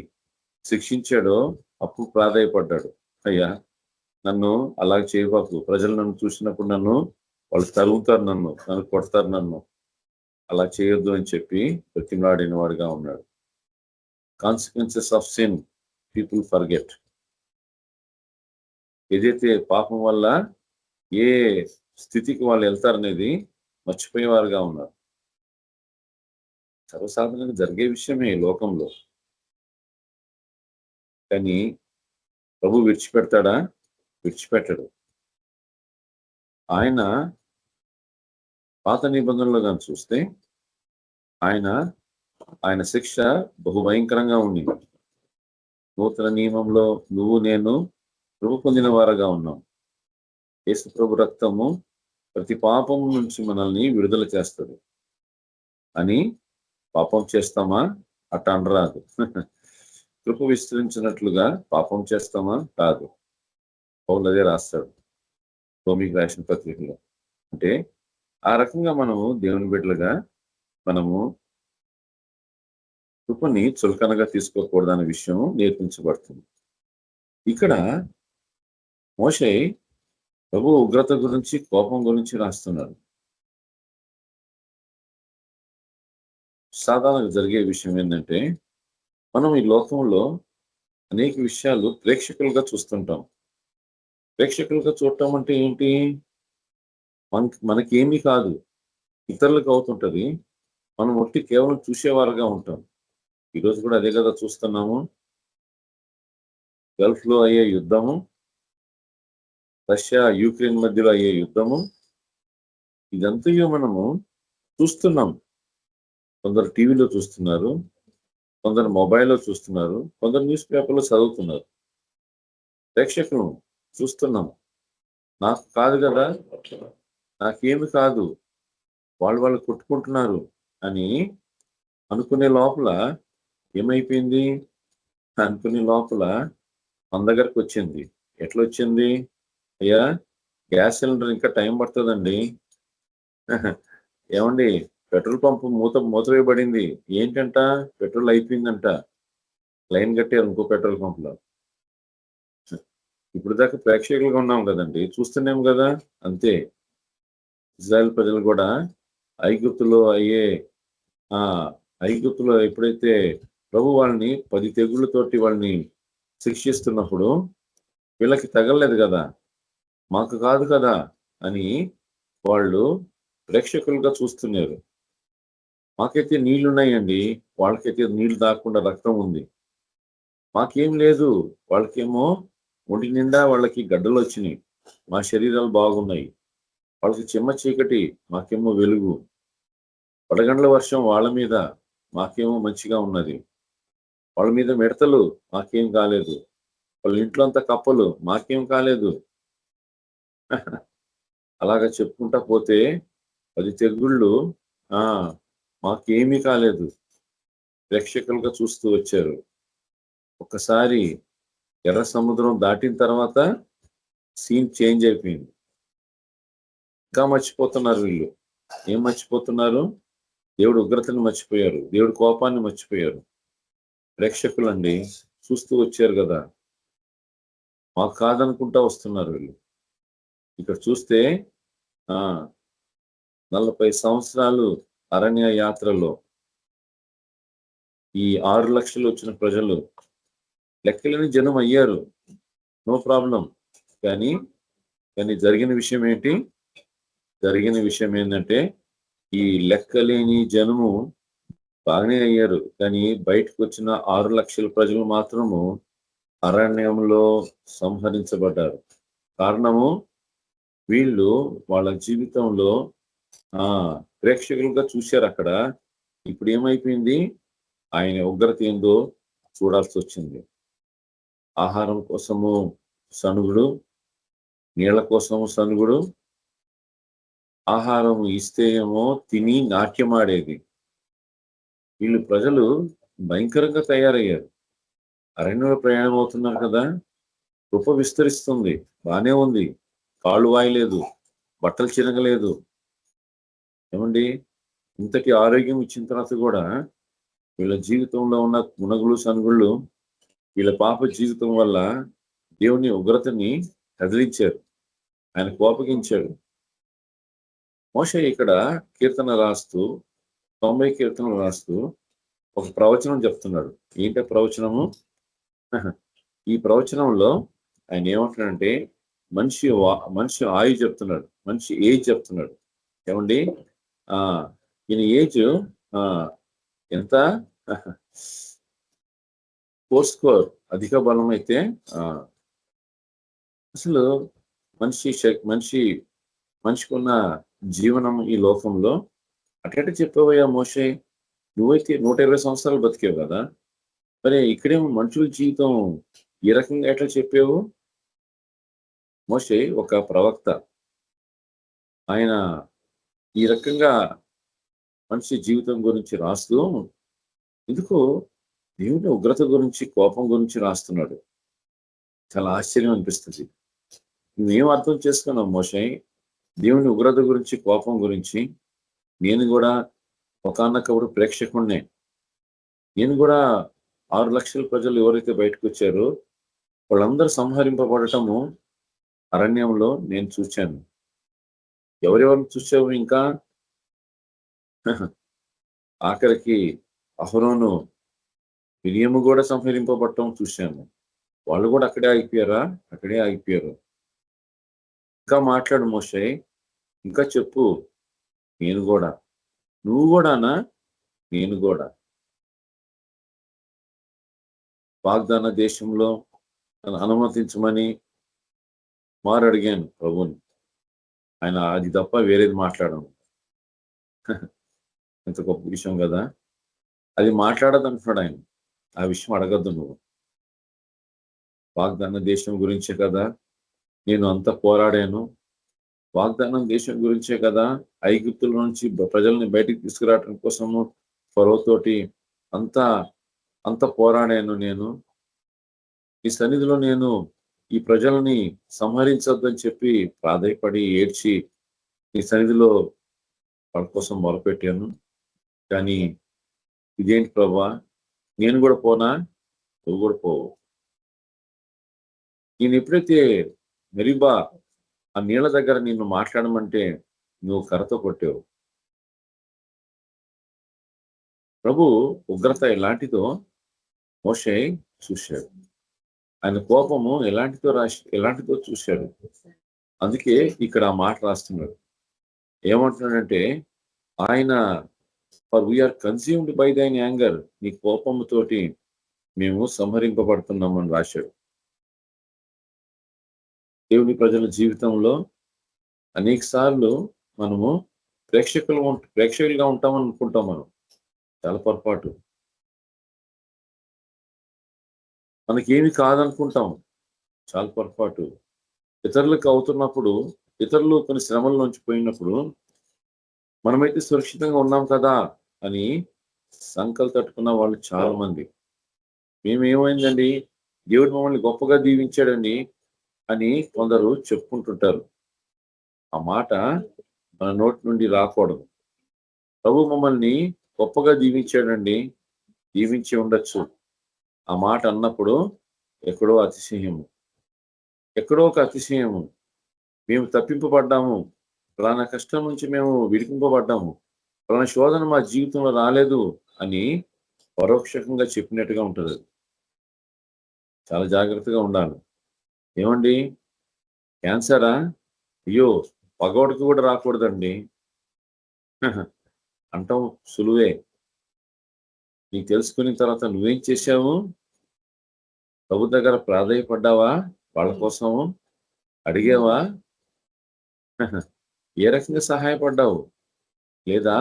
శిక్షించాడో అప్పుడు ప్రాధాయపడ్డాడు. అయ్యా, నన్ను అలా చేయబాకు, ప్రజలు నన్ను చూసినప్పుడు వాళ్ళు తరుగుతారు, నన్ను కొడతారు, నన్ను అలా చేయొద్దు అని చెప్పి బ్రతిమలాడిన వాడుగా ఉన్నాడు. Consequences of sin people forget. ఏదైతే పాపం వల్ల ఏ స్థితికి వాళ్ళు వెళ్తారనేది మర్చిపోయేవారుగా ఉన్నారు. సర్వసాధారణంగా జరిగే విషయమే లోకంలో. కానీ ప్రభు విడిచిపెడతాడా? విడిచిపెట్టడు. ఆయన పాత నిబంధనలో కానీ చూస్తే ఆయన శిక్ష బహుభయంకరంగా ఉంది. నూతన నియమంలో నువ్వు నేను ప్రభు పొందిన వారుగా ఉన్నాం. యేసు ప్రభు రక్తము ప్రతి పాపం నుంచి మనల్ని విడుదల చేస్తుంది అని. పాపం చేస్తామా? అట్ట అనరాదు. కృప విస్తరించినట్లుగా పాపం చేస్తామా? కాదు. పౌలు అదే రాస్తాడు రోమీకి రాసిన పత్రికలో. అంటే ఆ రకంగా మనము దేవుని బిడ్డలుగా మనము కృపని చులకనగా తీసుకోకూడదనే విషయం నేర్పించబడుతుంది. ఇక్కడ మోషే ప్రభు ఉగ్రత గురించి, కోపం గురించి రాస్తున్నాడు. సాధారణంగా జరిగే విషయం ఏంటంటే, మనం ఈ లోకంలో అనేక విషయాలు ప్రేక్షకులుగా చూస్తుంటాం. ప్రేక్షకులుగా చూడటం అంటే ఏంటి? మనకేమీ కాదు, ఇతరులకు అవుతుంటది. మనం ఒట్టి కేవలం చూసేవారుగా ఉంటాం. ఈరోజు కూడా అదే కదా చూస్తున్నాము. గల్ఫ్ లో అయ్యే యుద్ధము, రష్యా యుక్రెయిన్ మధ్యలో అయ్యే యుద్ధము, ఇదంతా మనము చూస్తున్నాం. కొందరు టీవీలో చూస్తున్నారు, కొందరు మొబైల్లో చూస్తున్నారు, కొందరు న్యూస్ పేపర్లో చదువుతున్నారు. ప్రేక్షకులు చూస్తున్నాం. నాకు కాదు కదా, నాకేమి కాదు, వాళ్ళు కొట్టుకుంటున్నారు అని అనుకునే లోపల ఏమైపోయింది? అనుకునే లోపల మన దగ్గరకు వచ్చింది. ఎట్లా వచ్చింది? అయ్యా, గ్యాస్ సిలిండర్ ఇంకా టైం పడుతుందండి. ఏమండి, పెట్రోల్ పంపు మూతవేయబడింది. ఏంటంట? పెట్రోల్ అయిపోయిందంట. లైన్ కట్టారు ఇంకో పెట్రోల్ పంపులో. ఇప్పుడు దాకా ప్రేక్షకులుగా ఉన్నాం కదండి, చూస్తున్నాం కదా. అంతే ఇజ్రాయెల్ ప్రజలు కూడా ఐగుప్తులో ఎప్పుడైతే ప్రభు వాళ్ళని 10 తెగుళ్ళతోటి వాళ్ళని శిక్షిస్తున్నప్పుడు వీళ్ళకి తగలలేదు కదా, మాకు కాదు కదా అని వాళ్ళు ప్రేక్షకులుగా చూస్తున్నారు. మాకైతే నీళ్లున్నాయండి, వాళ్ళకైతే నీళ్లు దాక్కుండా రక్తం ఉంది. మాకేం లేదు, వాళ్ళకేమో ఒంటి నిండా వాళ్ళకి గడ్డలు వచ్చినాయి, మా శరీరాలు బాగున్నాయి. వాళ్ళకి చిమ్మ చీకటి, మాకేమో వెలుగు. వడగండ్ల వర్షం వాళ్ళ మీద, మాకేమో మంచిగా ఉన్నది. వాళ్ళ మీద మిడతలు, మాకేం కాలేదు. వాళ్ళ ఇంట్లో అంతా కప్పలు, మాకేం కాలేదు. అలాగా చెప్పుకుంటా పోతే 10 తెగుళ్ళు మాకేమీ కాలేదు. ప్రేక్షకులుగా చూస్తూ వచ్చారు. ఒక్కసారి ఎర్ర సముద్రం దాటిన తర్వాత సీన్ చేంజ్ అయిపోయింది. ఇంకా మర్చిపోతున్నారు వీళ్ళు. ఏం మర్చిపోతున్నారు? దేవుడు ఉగ్రతని మర్చిపోయారు, దేవుడు కోపాన్ని మర్చిపోయారు. ప్రేక్షకులండి, చూస్తూ వచ్చారు కదా, మాకు కాదనుకుంటా వస్తున్నారు వీళ్ళు. ఇక్కడ చూస్తే 40 సంవత్సరాలు అరణ్య యాత్రలో ఈ 6 లక్షలు వచ్చిన ప్రజలు లెక్కలేని జనం అయ్యారు, నో ప్రాబ్లం. కానీ జరిగిన విషయం ఏంటి? జరిగిన విషయం ఏంటంటే, ఈ లెక్కలేని జనము బాగానే అయ్యారు, కానీ బయటకు వచ్చిన 6 లక్షల ప్రజలు మాత్రము అరణ్యంలో సంహరించబడ్డారు. కారణము వీళ్ళు వాళ్ళ జీవితంలో ప్రేక్షకులుగా చూశారు అక్కడ. ఇప్పుడు ఏమైపోయింది, ఆయన ఉగ్రత ఏందో చూడాల్సి వచ్చింది. ఆహారం కోసము సనుగుడు, నీళ్ల కోసము సనుగుడు, ఆహారం ఇస్తే ఏమో తిని నాట్యమాడేది. వీళ్ళు ప్రజలు భయంకరంగా తయారయ్యారు. అరణ్యంలో ప్రయాణం అవుతున్నారు కదా, కృప విస్తరిస్తుంది, బానే ఉంది, కాళ్ళు వాయలేదు, బట్టలు చిరగలేదు. ఏమండి, ఇంతటి ఆరోగ్యం ఇచ్చిన తర్వాత కూడా వీళ్ళ జీవితంలో ఉన్న మునగులు సనుగుళ్ళు, వీళ్ళ పాప జీవితం వల్ల దేవుని ఉగ్రతని కదిలించారు, ఆయన కోపగించాడు. మోషే ఇక్కడ కీర్తన రాస్తూ 90 కీర్తనలు రాస్తూ ఒక ప్రవచనం చెప్తున్నాడు. ఏంటో ప్రవచనము? ఈ ప్రవచనంలో ఆయన ఏమంటున్నాడంటే మనిషి ఆయు చెప్తున్నాడు, మనిషి ఏజ్ చెప్తున్నాడు. ఏమండి, ఈయన ఏజ్ ఎంత? 4 స్క్వేర్ అధిక బలం అయితే అసలు మనిషికి ఉన్న జీవనం ఈ లోకంలో అట్ట చెప్పావయ్యా మోషే, నువ్వైతే 120 సంవత్సరాలు బతికేవు కదా, మరి ఇక్కడేమో మనుషుల జీవితం ఈ రకంగా ఎట్లా చెప్పావు? మోషే ఒక ప్రవక్త, ఆయన ఈ రకంగా మనిషి జీవితం గురించి రాస్తూ ఎందుకు దేవుని ఉగ్రత గురించి, కోపం గురించి రాస్తున్నాడు. చాలా ఆశ్చర్యం అనిపిస్తుంది. నువ్వేం అర్థం చేసుకున్నావు మోషే? దేవుని ఉగ్రత గురించి, కోపం గురించి. నేను కూడా ఒకానొకప్పుడు ప్రేక్షకుడినే. నేను కూడా 6 లక్షల ప్రజలు ఎవరైతే బయటకు వచ్చారో వాళ్ళందరూ సంహరింపబడటము అరణ్యంలో నేను చూశాను. ఎవరెవరిని చూసావు? ఇంకా ఆఖరికి అహరోను, మిరియము కూడా సంహరింపబడటం చూశాను. వాళ్ళు కూడా అక్కడే ఆగిపోయారు. ఇంకా మాట్లాడు మోషే, ఇంకా చెప్పు. నేను కూడా, నువ్వు కూడానా? నేను కూడా వాగ్దాన దేశంలో అనుమతించమని అడిగాను ప్రభుని. ఆయన అది తప్ప వేరేది మాట్లాడను. ఎంత గొప్ప విషయం కదా, అది మాట్లాడదు అంటున్నాడు ఆయన. ఆ విషయం అడగద్దు నువ్వు. వాగ్దాన దేశం గురించే కదా నేను అంత పోరాడాను, వాగ్దానం దేశం గురించే కదా ఐగుప్తుల నుంచి ప్రజల్ని బయటికి తీసుకురావడం కోసము ఫరోతోటి అంత పోరాడాను. నేను ఈ సన్నిధిలో నేను ఈ ప్రజల్ని సంహరించొద్దని చెప్పి ప్రాధేయపడి ఏడ్చి ఈ సన్నిధిలో వాళ్ళ కోసం మొరపెట్టాను. కానీ ఇదేంటి ప్రభా, నేను కూడా పోనా? నువ్వు కూడా పోవు. నేను ఎప్పుడైతే మెరీబా ఆ నీళ్ళ దగ్గర నిన్ను మాట్లాడమంటే నువ్వు కర్రతో కొట్టావు. ప్రభు ఉగ్రత ఎలాంటిదో మోషే చూశాడు. ఆయన కోపము ఎలాంటిదో చూశాడు. అందుకే ఇక్కడ ఆ మాట రాస్తున్నాడు. ఏమంటున్నాడంటే ఆయన for we are consumed by thine anger, నీ కోపముతోటి మేము సంహరింపబడుతున్నామని రాశాడు. దేవుని ప్రజల జీవితంలో అనేక సార్లు మనము ప్రేక్షకులుగా ఉంటామని అనుకుంటాం. మనం చాలా పొరపాటు. మనకేమి కాదనుకుంటాం, చాలా పొరపాటు. ఇతరులకు అవుతున్నప్పుడు, ఇతరులు కొన్ని శ్రమల నుంచి పోయినప్పుడు మనమైతే సురక్షితంగా ఉన్నాం కదా అని సంకలు తట్టుకున్న వాళ్ళు చాలా మంది. మేమేమైందండి, దేవుడు మమ్మల్ని గొప్పగా దీవించాడండి అని కొందరు చెప్పుకుంటుంటారు. ఆ మాట మన నోటి నుండి రాకూడదు. ప్రభు మమ్మల్ని గొప్పగా దీవించాడండి, దీవించి ఉండొచ్చు. ఆ మాట అన్నప్పుడు ఎక్కడో ఒక అతిశయము. మేము తప్పింపబడ్డాము, ఫలానా కష్టం నుంచి మేము విడిపింపబడ్డాము, ఫలానా శోధన మా జీవితంలో రాలేదు అని పరోక్షంగా చెప్పినట్టుగా ఉంటుంది. చాలా జాగ్రత్తగా ఉండాలి. ఏమండి, క్యాన్సరా? అయ్యో, పగోడికి కూడా రాకూడదండి అంటాం సులువే. నీకు తెలుసుకున్న తర్వాత నువ్వేం చేశావు? ప్రభు దగ్గర ప్రాధాయపడ్డావా? వాళ్ళ కోసం అడిగావా? ఏ రకంగా సహాయపడ్డావు? లేదా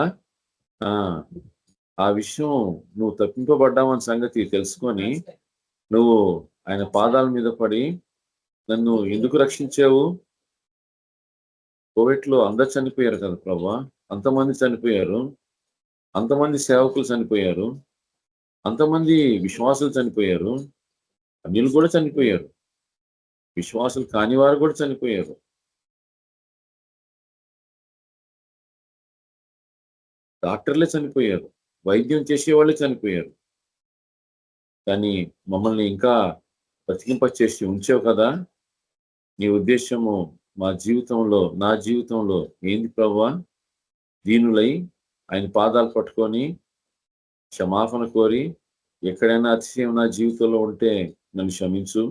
ఆ విషయం నువ్వు తప్పింపబడ్డావన్న సంగతి తెలుసుకొని నువ్వు ఆయన పాదాల మీద పడి నన్ను ఎందుకు రక్షించావు? కోవిడ్లో అందరు చనిపోయారు కదా ప్రభా, అంతమంది చనిపోయారు, అంతమంది సేవకులు చనిపోయారు, అంతమంది విశ్వాసులు చనిపోయారు, అన్యులు కూడా చనిపోయారు, విశ్వాసులు కాని వారు కూడా చనిపోయారు. డాక్టర్లే చనిపోయారు, వైద్యం చేసేవాళ్ళే చనిపోయారు. కానీ మమ్మల్ని ఇంకా బ్రతికింపచేసి ఉంచావు కదా. నీ ఉద్దేశము మా జీవితంలో, నా జీవితంలో ఏంది ప్రభువా? దీనులై ఆయన పాదాలు పట్టుకొని క్షమాపణ కోరి, ఎక్కడైనా అతిశయం నా జీవితంలో ఉంటే నన్ను క్షమించు,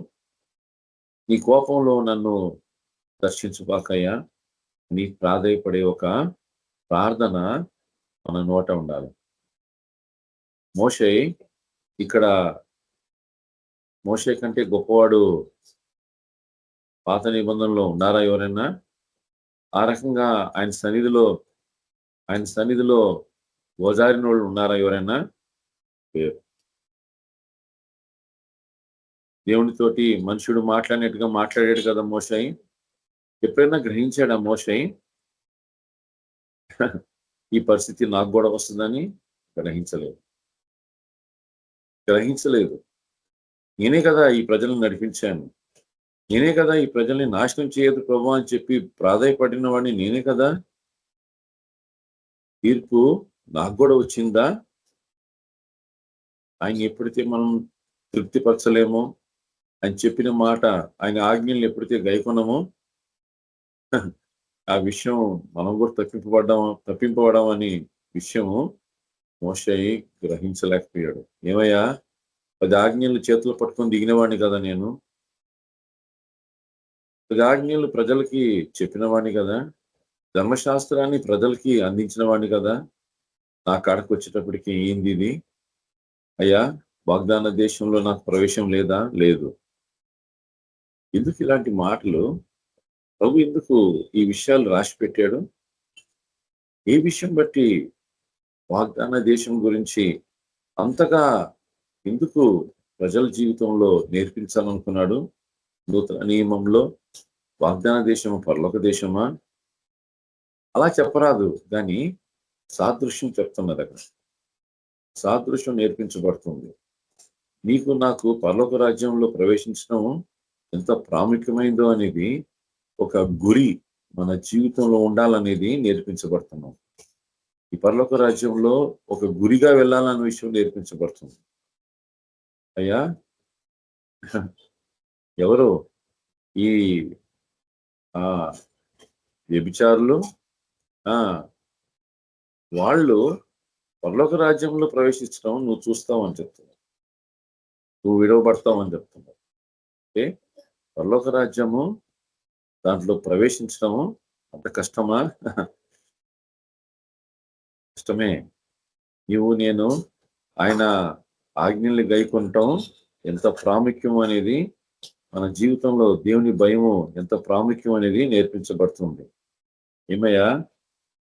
నీ కోపంలో నన్ను దర్శించుపాకయ్యా నీ ప్రాధాయపడే ఒక ప్రార్థన మన నోట ఉండాలి. మోషే ఇక్కడ మోషే కంటే గొప్పవాడు పాత నిబంధనలో ఉన్నారా ఎవరైనా? ఆ రకంగా ఆయన సన్నిధిలో ఓజారిన వాళ్ళు ఉన్నారా ఎవరైనా? దేవునితోటి మనుషుడు మాట్లాడినట్టుగా మాట్లాడాడు కదా మోషే. ఎప్పుడైనా గ్రహించాడా మోషే ఈ పరిస్థితి నాకు కూడా వస్తుందని? గ్రహించలేదు. నేనే కదా ఈ ప్రజలను నడిపించాను, నేనే కదా ఈ ప్రజల్ని నాశనం చేయదు ప్రభు అని చెప్పి ప్రాధాయపడిన వాడిని నేనే కదా. తీర్పు నాకు కూడా వచ్చిందా? ఆయన ఎప్పుడైతే మనం తృప్తిపరచలేమో, ఆయన చెప్పిన మాట, ఆయన ఆజ్ఞల్ని ఎప్పుడైతే గైకొనమో ఆ విషయం మనం కూడా తప్పింపబడం అని విషయము మోషే గ్రహించలేకపోయాడు. ఏమయ్యా, 10 ఆజ్ఞలు చేతులు పట్టుకొని దిగినవాడిని కదా నేను, 10 ఆజ్ఞలు ప్రజలకి చెప్పిన వాడిని కదా, ధర్మశాస్త్రాన్ని ప్రజలకి అందించిన వాడిని కదా. నా కాడకు వచ్చేటప్పటికి ఏంది ఇది? అయ్యా, వాగ్దాన దేశంలో నాకు ప్రవేశం లేదా? లేదు. ఎందుకు ఇలాంటి మాటలు? ప్రభు ఎందుకు ఈ విషయాలు రాసి పెట్టాడు? ఏ విషయం బట్టి వాగ్దాన దేశం గురించి అంతగా ఎందుకు ప్రజల జీవితంలో నేర్పించాలనుకున్నాడు? నూతన నియమంలో వాగ్దాన దేశము పరలోక దేశమా? అలా చెప్పరాదు, కానీ సాదృశ్యం చెప్తున్నది. అక్కడ సాదృశ్యం నేర్పించబడుతుంది. నీకు నాకు పరలోక రాజ్యంలో ప్రవేశించడం ఎంత ప్రాముఖ్యమైందో అనేది, ఒక గురి మన జీవితంలో ఉండాలనేది నేర్పించబడుతున్నాం. ఈ పరలోక రాజ్యంలో ఒక గురిగా వెళ్ళాలన్న విషయం నేర్పించబడుతుంది. అయ్యా, ఎవరు ఈ వ్యభిచారులు? వాళ్ళు పరలోక రాజ్యంలో ప్రవేశించడం నువ్వు చూస్తావు అని చెప్తున్నావు, నువ్వు విడవబడతావు అని చెప్తున్నావు. ఓకే, పరలోక రాజ్యము దాంట్లో ప్రవేశించడము అంత కష్టమా? కష్టమే. నేను ఆయన ఆజ్ఞల్ని గైకొనటం ఎంత ప్రాముఖ్యం అనేది, మన జీవితంలో దేవుని భయము ఎంత ప్రాముఖ్యం అనేది నేర్పించబడుతుంది. ఏమయ్యా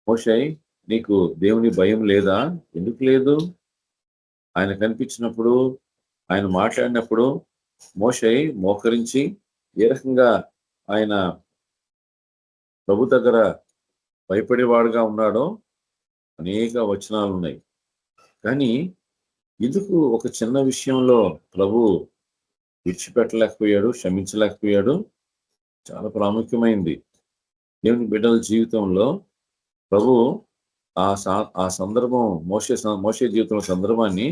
మోషే, నీకు దేవుని భయం లేదా? ఎందుకు లేదు? ఆయన కనిపించినప్పుడు, ఆయన మాట్లాడినప్పుడు మోషే మోకరించి ఏ రకంగా ఆయన ప్రభు దగ్గర భయపడేవాడుగా ఉన్నాడో అనేక వచనాలు ఉన్నాయి. కానీ ఎందుకు ఒక చిన్న విషయంలో ప్రభు విడిచిపెట్టలేకపోయాడు, క్షమించలేకపోయాడు? చాలా ప్రాముఖ్యమైంది. దేవుని బిడ్డల జీవితంలో ప్రభు ఆ సందర్భం, మోషే జీవితంలో సందర్భాన్ని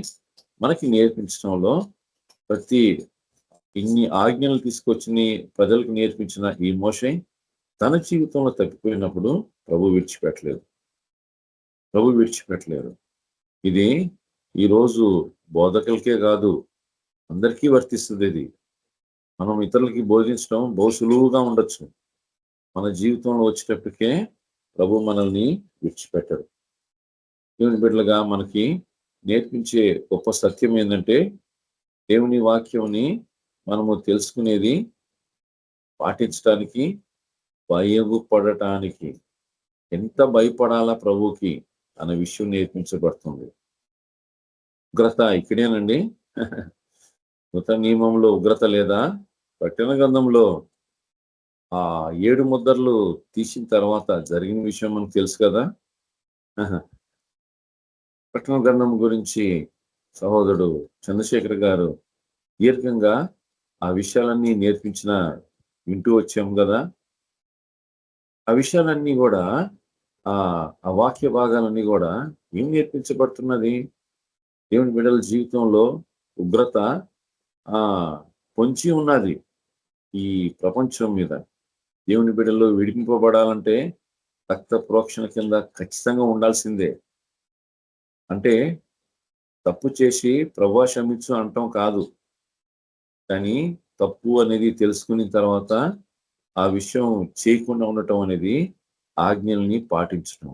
మనకి నేర్పించడంలో, ప్రతి ఇన్ని ఆజ్ఞలు తీసుకొచ్చి ప్రజలకు నేర్పించిన ఈ మోషే తన జీవితంలో తప్పిపోయినప్పుడు ప్రభు విడిచిపెట్టలేరు. ఇది ఈరోజు బోధకులకే కాదు, అందరికీ వర్తిస్తుంది. ఇది మనం ఇతరులకి బోధించడం బహు సులువుగా ఉండొచ్చు, మన జీవితంలో వచ్చేటప్పటికే ప్రభు మనల్ని విడిచిపెట్టడు. దేవుని బిడ్డలుగా మనకి నేర్పించే గొప్ప సత్యం ఏంటంటే దేవుని వాక్యంని మనము తెలుసుకునేది పాటించడానికి, భయపడటానికి, ఎంత భయపడాలా ప్రభుకి అన్న విషయం నేర్పించబడుతుంది. ఉగ్రత ఇక్కడేనండి. కృత నియమంలో ఉగ్రత లేదా? ప్రకటన గ్రంథంలో ఆ 7 ముద్రలు తీసిన తర్వాత జరిగిన విషయం మనకు తెలుసు కదా. ప్రకటన గ్రంథం గురించి సహోదరుడు చంద్రశేఖర్ గారు దీర్ఘంగా ఆ విషయాలన్నీ వింటూ వచ్చాం కదా. ఆ విషయాలన్నీ కూడా ఆ వాక్య భాగాలన్నీ కూడా ఏం నేర్పించబడుతున్నది? దేవుని బిడ్డల జీవితంలో ఉగ్రత పొంచి ఉన్నది ఈ ప్రపంచం మీద. దేవుని బిడ్డలు విడిపింపబడాలంటే రక్త ప్రోక్షణ కింద ఖచ్చితంగా ఉండాల్సిందే. అంటే తప్పు చేసి ప్రభువా క్షమించు అంటాం కాదు, కానీ తప్పు అనేది తెలుసుకున్న తర్వాత ఆ విషయం చేయకుండా ఉండటం అనేది ఆజ్ఞల్ని పాటించడం.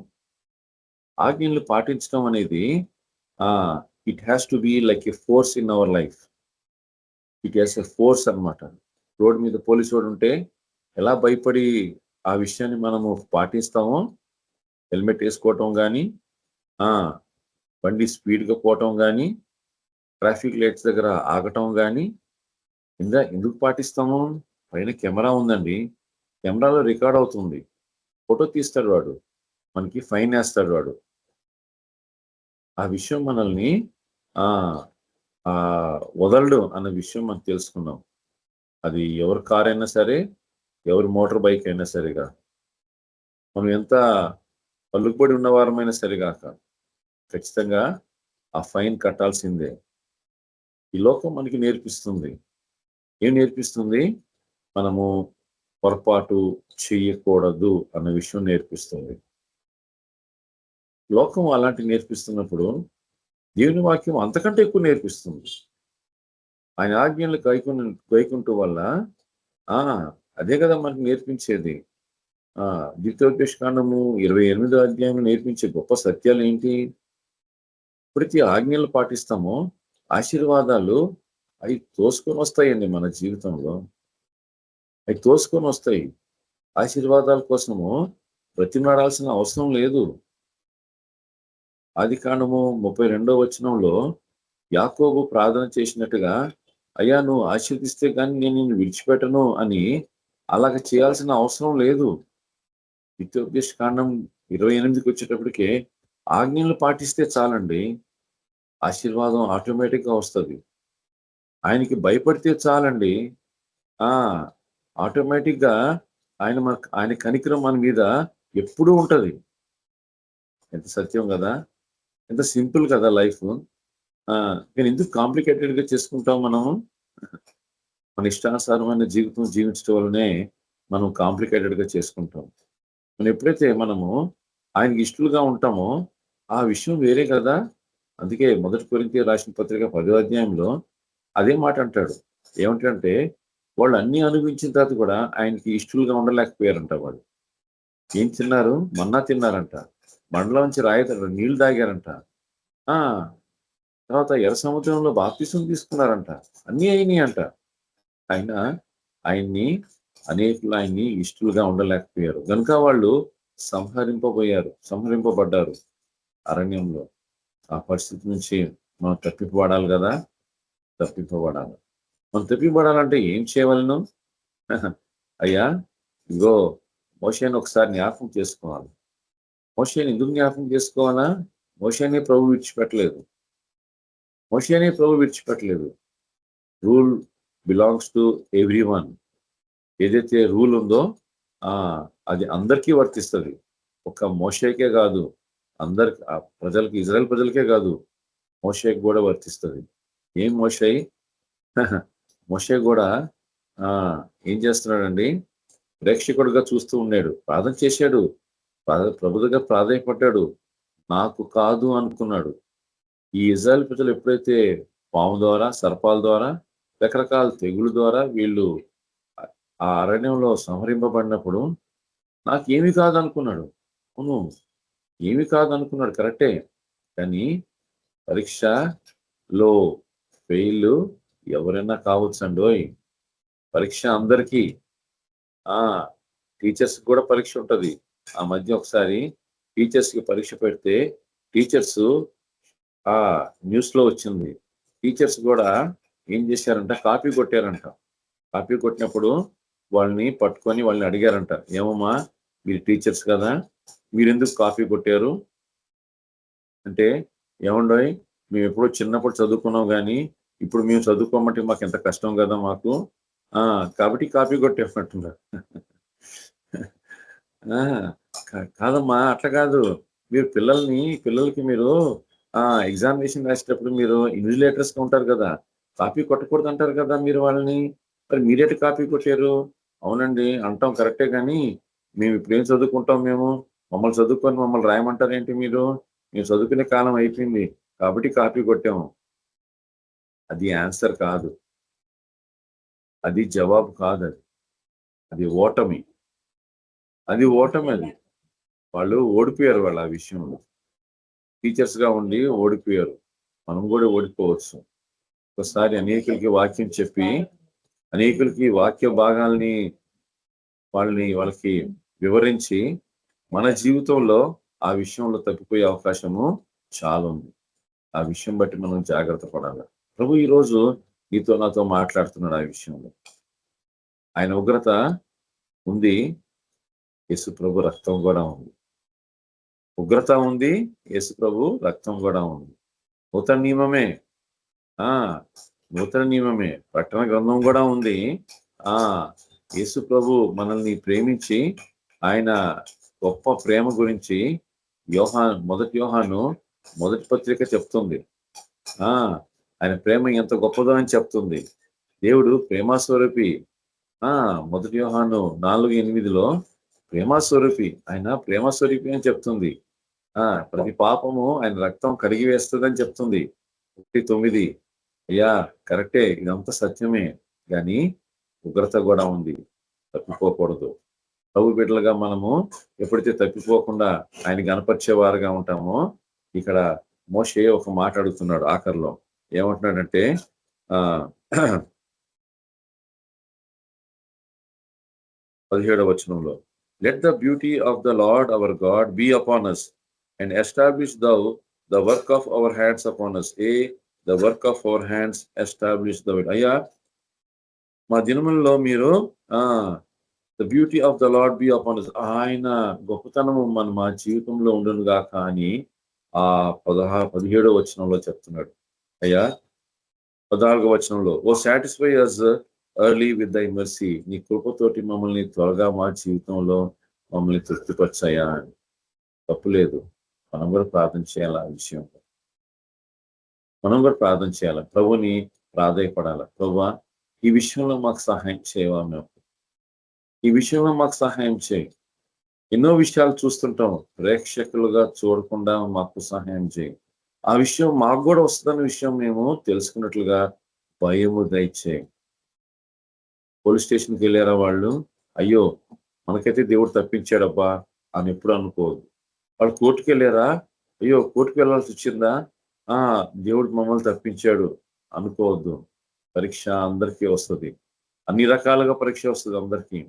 ఆజ్ఞల్ని పాటించడం అనేది it has to be like a force in our life. It has a force అనమాట. రోడ్ మీద పోలీసు వాడు ఉంటే ఎలా భయపడి ఆ విషయాన్ని మనము పాటిస్తామో, హెల్మెట్ వేసుకోవటం కానీ, బండి స్పీడ్గా పోవటం కానీ, ట్రాఫిక్ లైట్స్ దగ్గర ఆగటం కానీ, ఎందుకు పాటిస్తాము? పైన కెమెరా ఉందండి, కెమెరాలో రికార్డ్ అవుతుంది, ఫోటో తీస్తాడు వాడు, మనకి ఫైన్ వేస్తాడు వాడు. ఆ విషయం మనల్ని వదలడు అన్న విషయం మనం తెలుసుకున్నాం. అది ఎవరి కార్ అయినా సరే, ఎవరి మోటార్ బైక్ అయినా సరిగా, మనం ఎంత పలుకుబడి ఉన్నవారమైనా సరిగాక ఖచ్చితంగా ఆ ఫైన్ కట్టాల్సిందే. ఈ లోకం మనకి నేర్పిస్తుంది. ఏం నేర్పిస్తుంది? మనము పొరపాటు చేయకూడదు అన్న విషయం నేర్పిస్తుంది. లోకం అలాంటి నేర్పిస్తున్నప్పుడు దేవుని వాక్యం అంతకంటే ఎక్కువ నేర్పిస్తుంది. ఆయన ఆజ్ఞలు కైకుంటూ వల్ల అదే కదా మనకు నేర్పించేది. ద్వితీయోపదేశకాండము 28వ అధ్యాయం నేర్పించే గొప్ప సత్యాలు ఏంటి? ప్రతి ఆజ్ఞలు పాటిస్తామో ఆశీర్వాదాలు అవి తోసుకొని వస్తాయండి మన జీవితంలో. అవి తోసుకొని వస్తాయి. ఆశీర్వాదాల కోసము బ్రతిమలాడాల్సిన అవసరం లేదు. ఆదికాండము 32వ వచనంలో యాకోబు ప్రార్థన చేసినట్టుగా, అయ్యా నువ్వు ఆశీర్దిస్తే కానీ నేను నిన్ను విడిచిపెట్టను అని అలాగ చేయాల్సిన అవసరం లేదు. ద్వితీయోపదేశకాండం 28కి వచ్చేటప్పటికే ఆజ్ఞలు పాటిస్తే చాలండి, ఆశీర్వాదం ఆటోమేటిక్గా వస్తుంది. ఆయనకి భయపడితే చాలండి, ఆటోమేటిక్గా ఆయన కనికరం మన మీద ఎప్పుడూ ఉంటది. ఎంత సత్యం కదా, ఎంత సింపుల్ కదా లైఫ్. నేను ఎందుకు కాంప్లికేటెడ్గా చేసుకుంటాం? మనము మన ఇష్టానుసారమైన జీవితం జీవించడం వల్లనే మనం కాంప్లికేటెడ్గా చేసుకుంటాం. మనం ఎప్పుడైతే మనము ఆయనకి ఇష్టలుగా ఉంటామో ఆ విషయం వేరే కదా. అందుకే 1 కొరింథీ రాసిన పత్రిక 10వ అధ్యాయంలో అదే మాట అంటాడు. ఏమంటే వాళ్ళు అన్ని అనుభవించిన తర్వాత కూడా ఆయనకి ఇష్టలుగా ఉండలేకపోయారంట. వాళ్ళు ఏం తిన్నారు? మన్నా తిన్నారంట, బండలోంచి నీళ్లు తాగారంట, తర్వాత ఎర్ర సముద్రంలో బాప్తిసం తీసుకున్నారంట, అన్నీ అయినాయి అంట. అయినా ఆయన్ని ఇష్టలుగా ఉండలేకపోయారు కనుక వాళ్ళు సంహరింపబడ్డారు అరణ్యంలో. ఆ పరిస్థితి నుంచి మనం తప్పిపడాలి కదా. మనం తప్పిపడాలంటే ఏం చేయవలను? అయ్యా ఇగో మోషేని ఒకసారి జ్ఞాపకం చేసుకోవాలి. మోషేని ఎందుకు జ్ఞాపకం చేసుకోవాలా? మోషేనే ప్రభు విడిచిపెట్టలేదు. Rule belongs to everyone. ఏదైతే రూల్ ఉందో అది అందరికీ వర్తిస్తుంది. ఒక్క మోషేకే కాదు, అందరికి, ప్రజలకి, ఇజ్రాయెల్ ప్రజలకే కాదు, మోషేకి కూడా వర్తిస్తుంది. ఏం మోషే కూడా ఏం చేస్తున్నాడండి? ప్రేక్షకుడుగా చూస్తూ ఉన్నాడు, ప్రార్థన చేశాడు, ప్రభు దగ్గర ప్రాధాన్యపడ్డాడు, నాకు కాదు అనుకున్నాడు. ఈ ఇజ్రాయెల్ ప్రజలు ఎప్పుడైతే పాము ద్వారా, సర్పాల ద్వారా, రకరకాల తెగుల ద్వారా వీళ్ళు ఆ అరణ్యంలో సంహరింపబడినప్పుడు నాకేమి కాదనుకున్నాడు. అవును, ఏమి కాదనుకున్నాడు, కరెక్టే. కానీ పరీక్షలో ఫెయిల్ ఎవరైనా కావచ్చండోయ్. పరీక్ష అందరికీ. టీచర్స్ కూడా పరీక్ష ఉంటది. ఆ మధ్య ఒకసారి టీచర్స్ కి పరీక్ష పెడితే టీచర్స్ న్యూస్ లో వచ్చింది. టీచర్స్ కూడా ఏం చేశారంట, కాపీ కొట్టారంట. కాపీ కొట్టినప్పుడు వాళ్ళని పట్టుకొని వాళ్ళని అడిగారంట, ఏమమ్మా మీరు టీచర్స్ కదా, మీరు ఎందుకు కాపీ కొట్టారు అంటే, ఏమండోయ్ మేము ఎప్పుడో చిన్నప్పుడు చదువుకున్నాం కానీ ఇప్పుడు మేము చదువుకోమంటే మాకు ఎంత కష్టం కదా మాకు, కాబట్టి కాపీ కొట్టేమంటున్నారు. కాదమ్మా అట్లా కాదు, మీరు పిల్లలకి మీరు ఎగ్జామినేషన్ రాసేటప్పుడు మీరు ఇన్విజిలేటర్స్ గా ఉంటారు కదా, కాపీ కొట్టకూడదు అంటారు కదా మీరు వాళ్ళని, మరి మీరేటి కాపీ కొట్టారు? అవునండి అంటాం కరెక్టే, కానీ మేము ఇప్పుడు ఏం చదువుకుంటాం, మమ్మల్ని చదువుకొని మమ్మల్ని రాయమంటారు ఏంటి మీరు? మేము చదువుకునే కాలం అయిపోయింది కాబట్టి కాపీ కొట్టాము. అది ఆన్సర్ కాదు, అది జవాబు కాదు, అది ఓటమి. అది వాళ్ళు ఓడిపోయారు. వాళ్ళు ఆ విషయంలో టీచర్స్ గా ఉండి ఓడిపోయారు. మనం కూడా ఓడిపోవచ్చు. ఒకసారి అనేకులకి వాక్యం చెప్పి అనేకులకి వాక్య భాగాల్ని వాళ్ళకి వివరించి మన జీవితంలో ఆ విషయంలో తప్పిపోయే అవకాశము చాలా ఉంది. ఆ విషయం బట్టి మనం జాగ్రత్త పడాలి. ప్రభు ఈరోజు నాతో మాట్లాడుతున్నాడు. ఆ విషయంలో ఆయన ఉగ్రత ఉంది, యేసు ప్రభు రక్తం కూడా ఉంది. ఉగ్రత ఉంది, యేసు ప్రభు రక్తం కూడా ఉంది. నూతన నియమమే, ప్రకటన గ్రంథం కూడా ఉంది. యేసు ప్రభు మనల్ని ప్రేమించి ఆయన గొప్ప ప్రేమ గురించి మొదటి యోహాను మొదటి పత్రిక చెప్తుంది. ఆయన ప్రేమ ఎంత గొప్పదో అని చెప్తుంది. దేవుడు ప్రేమస్వరూపి. మొదటి యోహాను 4:8 ప్రేమస్వరూపి, ఆయన ప్రేమస్వరూపి అని చెప్తుంది. ప్రతి పాపము ఆయన రక్తం కడిగి వేస్తుందని చెప్తుంది 1:9. అయ్యా కరెక్టే, ఇదంతా సత్యమే, కానీ ఉగ్రత కూడా ఉంది, తప్పిపోకూడదు. ప్రభు బిడ్డలుగా మనము ఎప్పుడైతే తప్పిపోకుండా ఆయన గణపరిచేవారుగా ఉంటామో, ఇక్కడ మోషే ఒక మాట అడుగుతున్నాడు ఆఖరిలో. ఏమంటున్నాడంటే 17వ వచనంలో, let the beauty of the Lord our God be upon us and establish thou the work of our hands upon us. The work of our hands establish the word. అయ్యా మా దినములలో మీరు the beauty of the Lord be upon us, ఆయన గొప్పతనము మా జీవితంలో ఉండును గాక అని 17వ వచనంలో చెప్తున్నాడు. అయ్యా 14వ వచనంలో, ఓ satisfy us early with thy mercy, నీ కృపతోటి మమ్మల్ని త్వరగా మా జీవితంలో మమ్మల్ని తృప్తిపరచయ్యా అని. తప్పులేదు, మనం కూడా ప్రార్థన చేయాలి. ఆ విషయంలో మనం కూడా ప్రార్థన చేయాలి, ప్రభుని ప్రాధాయపడాలి. ప్రభువా ఈ విషయంలో మాకు సహాయం చేయవా, ఈ విషయంలో మాకు సహాయం చేయి. ఎన్నో విషయాలు చూస్తుంటాం, ప్రేక్షకులుగా చూడకుండా మాకు సహాయం చేయి. ఆ విషయం మాకు కూడా వస్తుందన్న విషయం మేము తెలుసుకున్నట్లుగా భయము దయచేయి. పోలీస్ స్టేషన్కి వెళ్ళారా వాళ్ళు, అయ్యో మనకైతే దేవుడు తప్పించాడబ్బా అని ఎప్పుడు అనుకోదు. వాళ్ళు కోర్టుకు వెళ్ళారా, అయ్యో కోర్టుకు వెళ్ళాల్సి వచ్చిందా, దేవుడు మమ్మల్ని తప్పించాడు అనుకోవద్దు. పరీక్ష అందరికీ వస్తుంది, అన్ని రకాలుగా పరీక్ష వస్తుంది అందరికీ.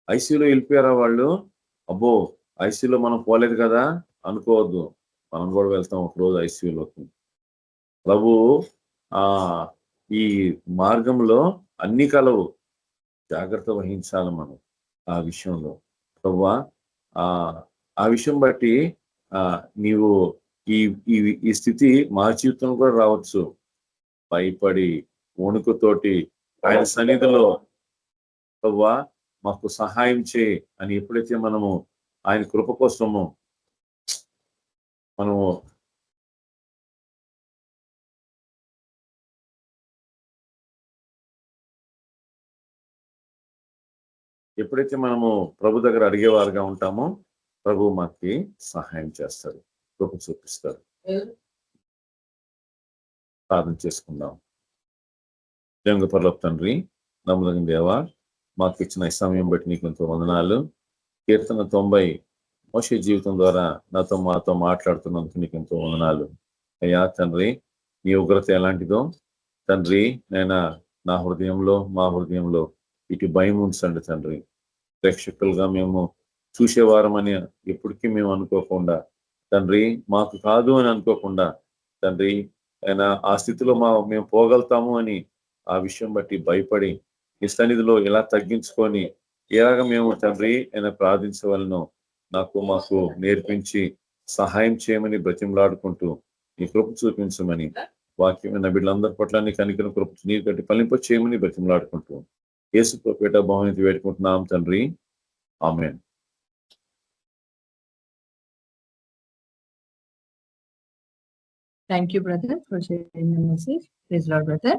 ఐసీయూలో వెళ్ళిపోయారా వాళ్ళు, అబ్బో ఐసీయూలో మనం పోలేదు కదా అనుకోవద్దు, మనం కూడా వెళ్తాం ఒకరోజు ఐసీయూలోకి. ప్రభు ఈ మార్గంలో అన్ని కలవు, జాగ్రత్త వహించాలి మనం ఆ విషయంలో. ప్రభువా ఆ విషయం బట్టి నీవు ఈ స్థితి మా జీవితంలో కూడా రావచ్చు. భయపడి వణుకుతోటి ఆయన సన్నిధిలో ప్రభువా మాకు సహాయం చేయి అని ఎప్పుడైతే మనము ఆయన కృప కోసము మనము ప్రభు దగ్గర అడిగేవారుగా ఉంటామో, ప్రభు మాకి సహాయం చేస్తారు, కృప చూపిస్తారు. ప్రార్థన చేసుకుందాం. దేవుని పరలోక తండ్రి, నమ్మదగిన దేవా, మాకు ఇచ్చిన ఈ సమయం బట్టి నీకు ఎంతో వందనాలు. కీర్తన 90 మోషే జీవితం ద్వారా మాతో మాట్లాడుతున్నందుకు నీకు ఎంతో వందనాలు. అయ్యా తండ్రి, నీ ఉగ్రత ఎలాంటిదో తండ్రి నైనా నా హృదయంలో మా హృదయంలో ఇటు భయం ఉంచండి తండ్రి. ప్రేక్షకులుగా మేము చూసేవారమని ఎప్పటికీ మేము అనుకోకుండా తండ్రి, మాకు కాదు అని అనుకోకుండా తండ్రి ఆయన ఆ స్థితిలో మేము పోగలుగుతాము అని ఆ విషయం బట్టి భయపడి ఈ సన్నిధిలో ఎలా తగ్గించుకొని ఎలాగ మేము తండ్రి ఆయన ప్రార్థించవలనో మాకు నేర్పించి సహాయం చేయమని బ్రతిమలాడుకుంటూ నీ కృప చూపించమని, వాక్యమైన బిడ్డలందరి పట్ల నీ కనికరం కృప నీరు కట్టి ఫలింప చేయమని బ్రతిమలాడుకుంటూ యేసు పేట బహుమతి వేడుకుంటున్నాం తండ్రి. ఆమేన్. Thank you, brother, for sharing the message. Praise Lord, brother.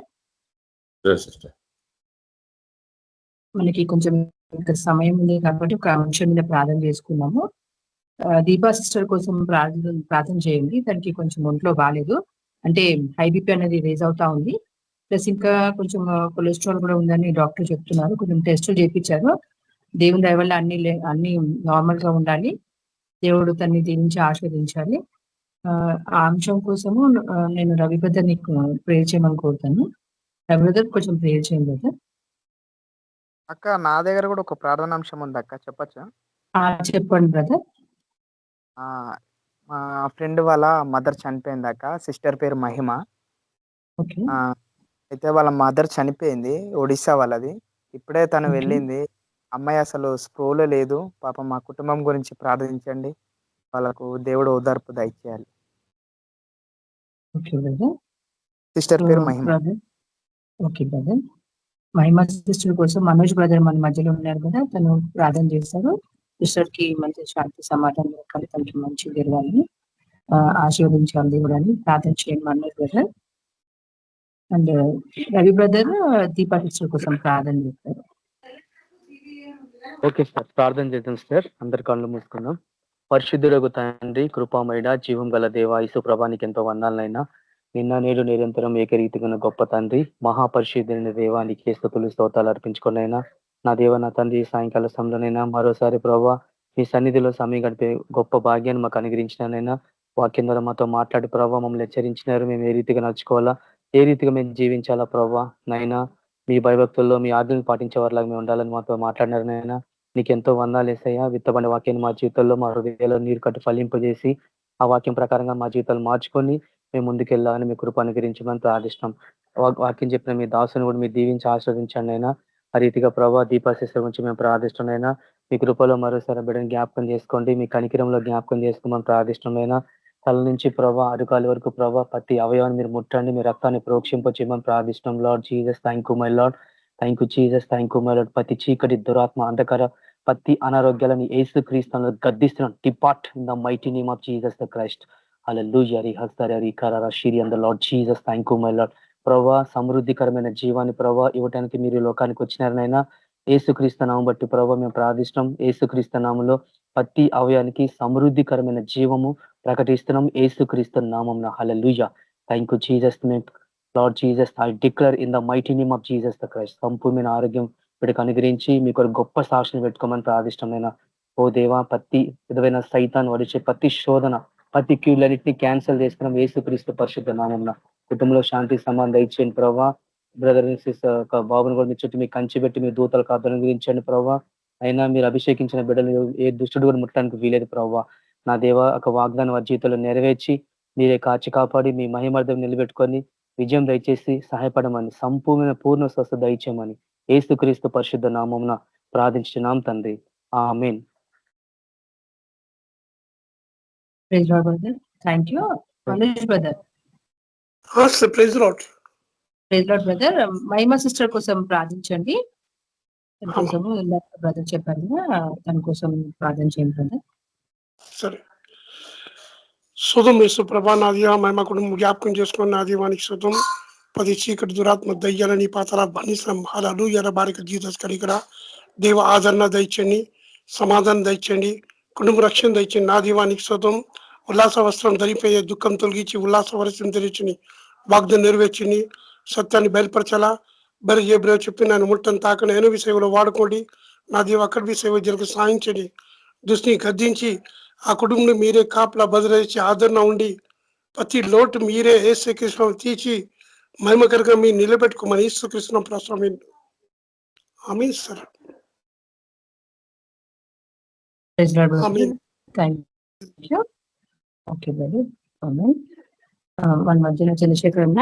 Yes, sister. మనకి కొంచెం ఇంకా సమయం ఉంది కాబట్టి ఒక అంశం మీద ప్రార్థన చేసుకున్నాము. దీపా సిస్టర్ కోసం ప్రార్థన చేయండి. దానికి కొంచెం ఒంట్లో బాగాలేదు, అంటే హై బీపీ అనేది రేజ్ అవుతా ఉంది. ప్లస్ ఇంకా కొంచెం కొలెస్ట్రాల్ కూడా ఉందని డాక్టర్ చెప్తున్నారు. కొంచెం టెస్టులు చేయించారు. దేవుని దయ వల్ల అన్ని నార్మల్ గా ఉండాలి. దేవుడు తన్ని దీవించి ఆశీర్వదించాలి. ఆ అంశం కోసము నేను రవి బ్రదర్ నీకు ప్రేర్ చేయమని కోరుతాను. రవి బ్రదర్ కొంచెం ప్రేర్ చేయండి బ్రదర్. అక్క, నా దగ్గర కూడా ఒక ప్రార్థన అంశం ఉంది అక్క, చెప్పచ్చా? చెప్పండి బ్రదర్. మా ఫ్రెండ్ వాళ్ళ మదర్ చనిపోయింది అక్క. సిస్టర్ పేరు మహిమ. ఓకే. అయితే వాళ్ళ మదర్ చనిపోయింది, ఒడిస్సా వాళ్ళది. ఇప్పుడే తను వెళ్ళింది. అమ్మాయి అసలు స్ప్రోలో లేదు. పాపం మా కుటుంబం గురించి ప్రార్థించండి. వాళ్ళకు దేవుడు ఓదార్పు దయచేయాలి. Okay brother. సిస్టర్ పేరు Mahima. Okay brother. Mahima sister కోసం మనోజ్ బ్రదర్ మన మధ్యలో ఉన్నారు కదా, తను ప్రార్థన చేస్తారు. సిస్టర్ కి మంచి శాంతి సమాధానం దొరకాలి, తనకి మంచి జరగాలని ఆశీర్వదించాలి దేవుడు అని ప్రార్థన చేయండి Manoj brother. And Ravi brother Deepa sister కోసం ప్రార్థన చేస్తారు. ఓకే సార్, ప్రార్థన చేద్దాం సార్. అందరి కళ్ళు మూసుకుందాం. పరిశుద్ధులకు తండ్రి, కృపామయుడ, జీవం గల దేవ, యేసు ప్రభానికి ఎంతో వందనాలైనా. నిన్న నేడు నిరంతరం ఏకరీతిగా గొప్ప తండ్రి, మహాపరిశుద్ధులైన దేవానికి స్తుతులు స్తోత్రాలు అర్పించుకున్నైనా నా దేవ, నా తండ్రి, సాయంకాల సమయంలోనైనా మరోసారి ప్రభావ మీ సన్నిధిలో సమయం గడిపే గొప్ప భాగ్యాన్ని మాకు అనుగ్రహించినైనా, వాక్యం ద్వారా మాతో మాట్లాడి ప్రభావ మమ్మల్ని హెచ్చరించినారు. మేము ఏ రీతిగా నడుచుకోవాలా, ఏ రీతిగా మేము జీవించాలా ప్రభావ నైనా, మీ భయభక్తుల్లో మీ ఆజ్ఞలు పాటించే వారిలాగా మేము ఉండాలని మాతో మాట్లాడినారు నైనా. నీకెంతో వందాలు వేసాయా. విత్తబడిన వాక్యాన్ని మా జీవితంలో మా హృదయాల్లో నీరు కట్టి ఫలింపజేసి ఆ వాక్యం ప్రకారంగా మా జీవితాలు మార్చుకొని మేము ముందుకెళ్ళాలని మీ కృప అనుగ్రహించమని ప్రార్థిస్తాం. వాక్యం చెప్పిన మీ దాసుని కూడా మీరు దీవించి ఆస్వాదించండి అయినా. ఆ రీతిగా ప్రభావ దీపా సిస్టర్ గురించి మేము ప్రార్థిస్తున్నాయినా. మీ కృపలో మరోసారి బిడ్డను జ్ఞాపకం చేసుకోండి, మీ కనికిరంలో జ్ఞాపకం చేసుకోమని ప్రార్థిస్తున్నాయినా. తల నుంచి ప్రభా అడుకాల వరకు ప్రభా ప్రతి అవయవాన్ని మీరు ముట్టండి, మీ రక్తాన్ని ప్రోక్షింప చేయమని ప్రార్థిస్తున్నాం. Lord Jesus, thank you my lord. Thank you Jesus, thank you my lord. ప్రతి చీకటి, దురాత్మ, అంధకార, ప్రతి అనారోగ్యాలను యేసు క్రీస్తులో గద్దిస్తున్నాం. Depart in the mighty name of Jesus the Christ. Hallelujah. రిహస్తరి lord Jesus, thank you my lord. ప్రభా సమృద్ధికరమైన జీవాన్ని ప్రభా ఇవ్వడానికి మీరు లోకానికి వచ్చినారనైనా. యేసుక్రీస్తు నామం బట్టి ప్రభావ మేము ప్రార్థిస్తున్నాం. యేసుక్రీస్తు నామంలో ప్రతి అవయానికి సమృద్ధికరమైన జీవము ప్రకటిస్తున్నాం యేసుక్రీస్తు నామం. Hallelujah. Thank you Jesus. Lord Jesus, I declare in the mighty name of Jesus the Christ సంపూర్ణ ఆరోగ్యం వీడికి అనుగ్రహించి మీకు గొప్ప సాక్షిని పెట్టుకోమని ప్రార్థిష్టమైన ఓ దేవా, ప్రతి విధమైన సైతాన్ని వడిచే ప్రతి శోధన, ప్రతి క్యూలన్నిటిని క్యాన్సిల్ చేసుకున్నాం యేసుక్రీస్తు పరిశుద్ధ నామంన. కుటుంబంలో శాంతి సమాధానం దయచేయండి ప్రభావ. బ్రదర్ సిస్టర్ బాబుని కూడా మీ చుట్టూ మీకు కంచి పెట్టి మీ దూతల కాపుదలను అనుగ్రహించండి ప్రభావ. అయినా మీరు అభిషేకించిన బిడ్డలు ఏ దుష్టుడు కూడా ముట్టడానికి వీలేదు ప్రభావ. నా దేవ ఒక వాగ్దానం వారి జీవితంలో నెరవేర్చి మీరే కాచి కాపాడి మీ మహిమార్థం నిలబెట్టుకొని విజయం దయచేసి సహాయపడమని, సంపూర్ణ పూర్ణ స్వస్థ దయచేయమని యేసుక్రీస్తు పరిశుద్ధ నామమున ప్రార్థించున్నాం తండ్రి. Amen. Praise lord brother. Thank you Manoj brother. Praise lord. Praise lord brother. Mahima sister కోసం ప్రార్థించండి. తన కోసము బ్రదర్ చెప్పారు కదా, తన కోసం ప్రార్థన చేయండి బ్రదర్. సరే. శుతం యేసు ప్రభా, నా దేవ మహిమ కుటుంబం జ్ఞాపకం చేసుకుని నా దీవానికి శుతం. పది చీకటి దురాత్మ దయ్యాలని పాతల బంధిస్తాం. హల్లెలూయా. బారిక జీసస్ కడికరా దేవ ఆదరణ దయచండి, సమాధానం దయచండి, కుటుంబ రక్షణ దయచండి. నా దీవానికి శుతం. ఉల్లాస వస్త్రం ధరిపోయే దుఃఖం తొలగించి ఉల్లాస వస్త్రం ధరించని వాగ్దానం నెరవేర్చింది. సత్యాన్ని బయలుపరచాలా బ్రో చెప్పి నన్ను ముట్టని తాకని ఎనవి సేవలో వాడుకోండి. నా దేవ అక్కడి సేవ జరకు సాధించండి. దృష్టిని గద్దించి ఆ కుటుంబంలో మీరే కాపలా భద్రచి ఆదరణ ఉండి ప్రతి లోటు మీరే యేసుకృష్ణ తీర్చి మహిమకరంగా మీరు నిలబెట్టుకోమని యేసుకృష్ణ ప్రస్వామి amen sir. Praise lord brother. Amen. Thank you. Okay brother. Amen. మన మధ్యలో చంద్రశేఖర్ అన్న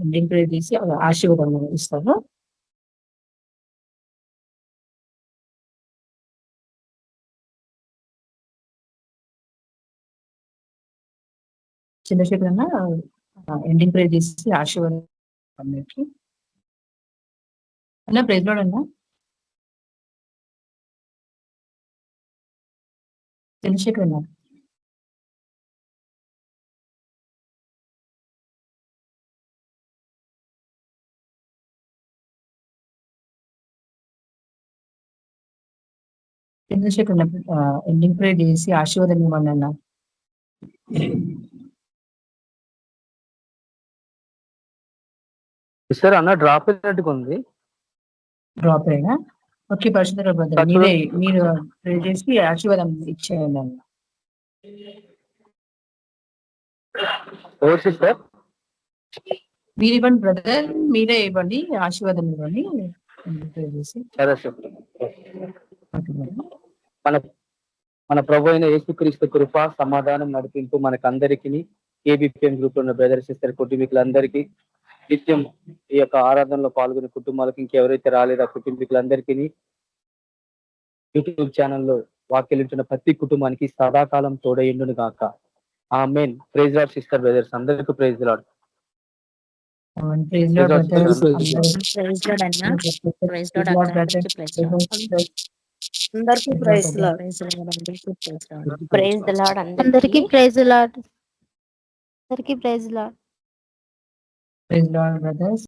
ఎండింగ్ ప్రేయర్ చేసి ఆశీర్వాదం ఇస్తారు. చంద్రశేఖర్ అన్న ఎండింగ్ ప్రేయర్ చేసి ఆశీర్వాదం అందరికి. అన్న ప్రైజ్ లార్డ్ అన్న. చంద్రశేఖర్ అన్న. చంద్రశేఖర్ అన్న ఎండింగ్ ప్రేయర్ చేసి ఆశీర్వాదం ఇవ్వండి అన్న. సార్ అన్న డ్రాప్ అయినట్టుగా ఉంది. డ్రాప్ అయినా ఓకే. పరిశుద్ధ బ్రదర్ మీరు ప్రే చేసి ఆశీర్వాదం ఇచ్చేయండి అన్న. Over sir. మీరు ఇవ్వండి బ్రదర్, మీరే ఇవ్వండి, ఆశీర్వాదం ఇవ్వండి ప్రే చేసి. సరే సార్. Okay brother. మన ప్రభు అయిన యేసుక్రీస్తు కృప సమాధానం నడిపింపు మనకందరికి ఏబిపిఎం గ్రూప్ లో ఉన్న బ్రదర్ సిస్టర్ కుటుంబీకులందరికీ నిత్యం ఈ యొక్క ఆరాధనలో పాల్గొనే కుటుంబాలకు ఇంకెవరైతే రాలేదో ఆ కుటుంబీకులందరికీ యూట్యూబ్ ఛానల్లో వాక్యలుంటున్న ప్రతి కుటుంబానికి సదాకాలం తోడయిండును గాక. ఆమేన్. ప్రైజ్ లార్డ్ సిస్టర్ బ్రదర్స్ అందరికీ praise lord. Praise Lord brothers. Praise Lord అన్న. ప్రైజ్ లార్డ్ అక్క. అందరికీ ప్రైజ్ లార్డ్. అందరికీ praise lord. Praise the Lord అందరికీ ప్రైజ్ లార్డ్. అందరికీ praise lord. Praise Lord brothers.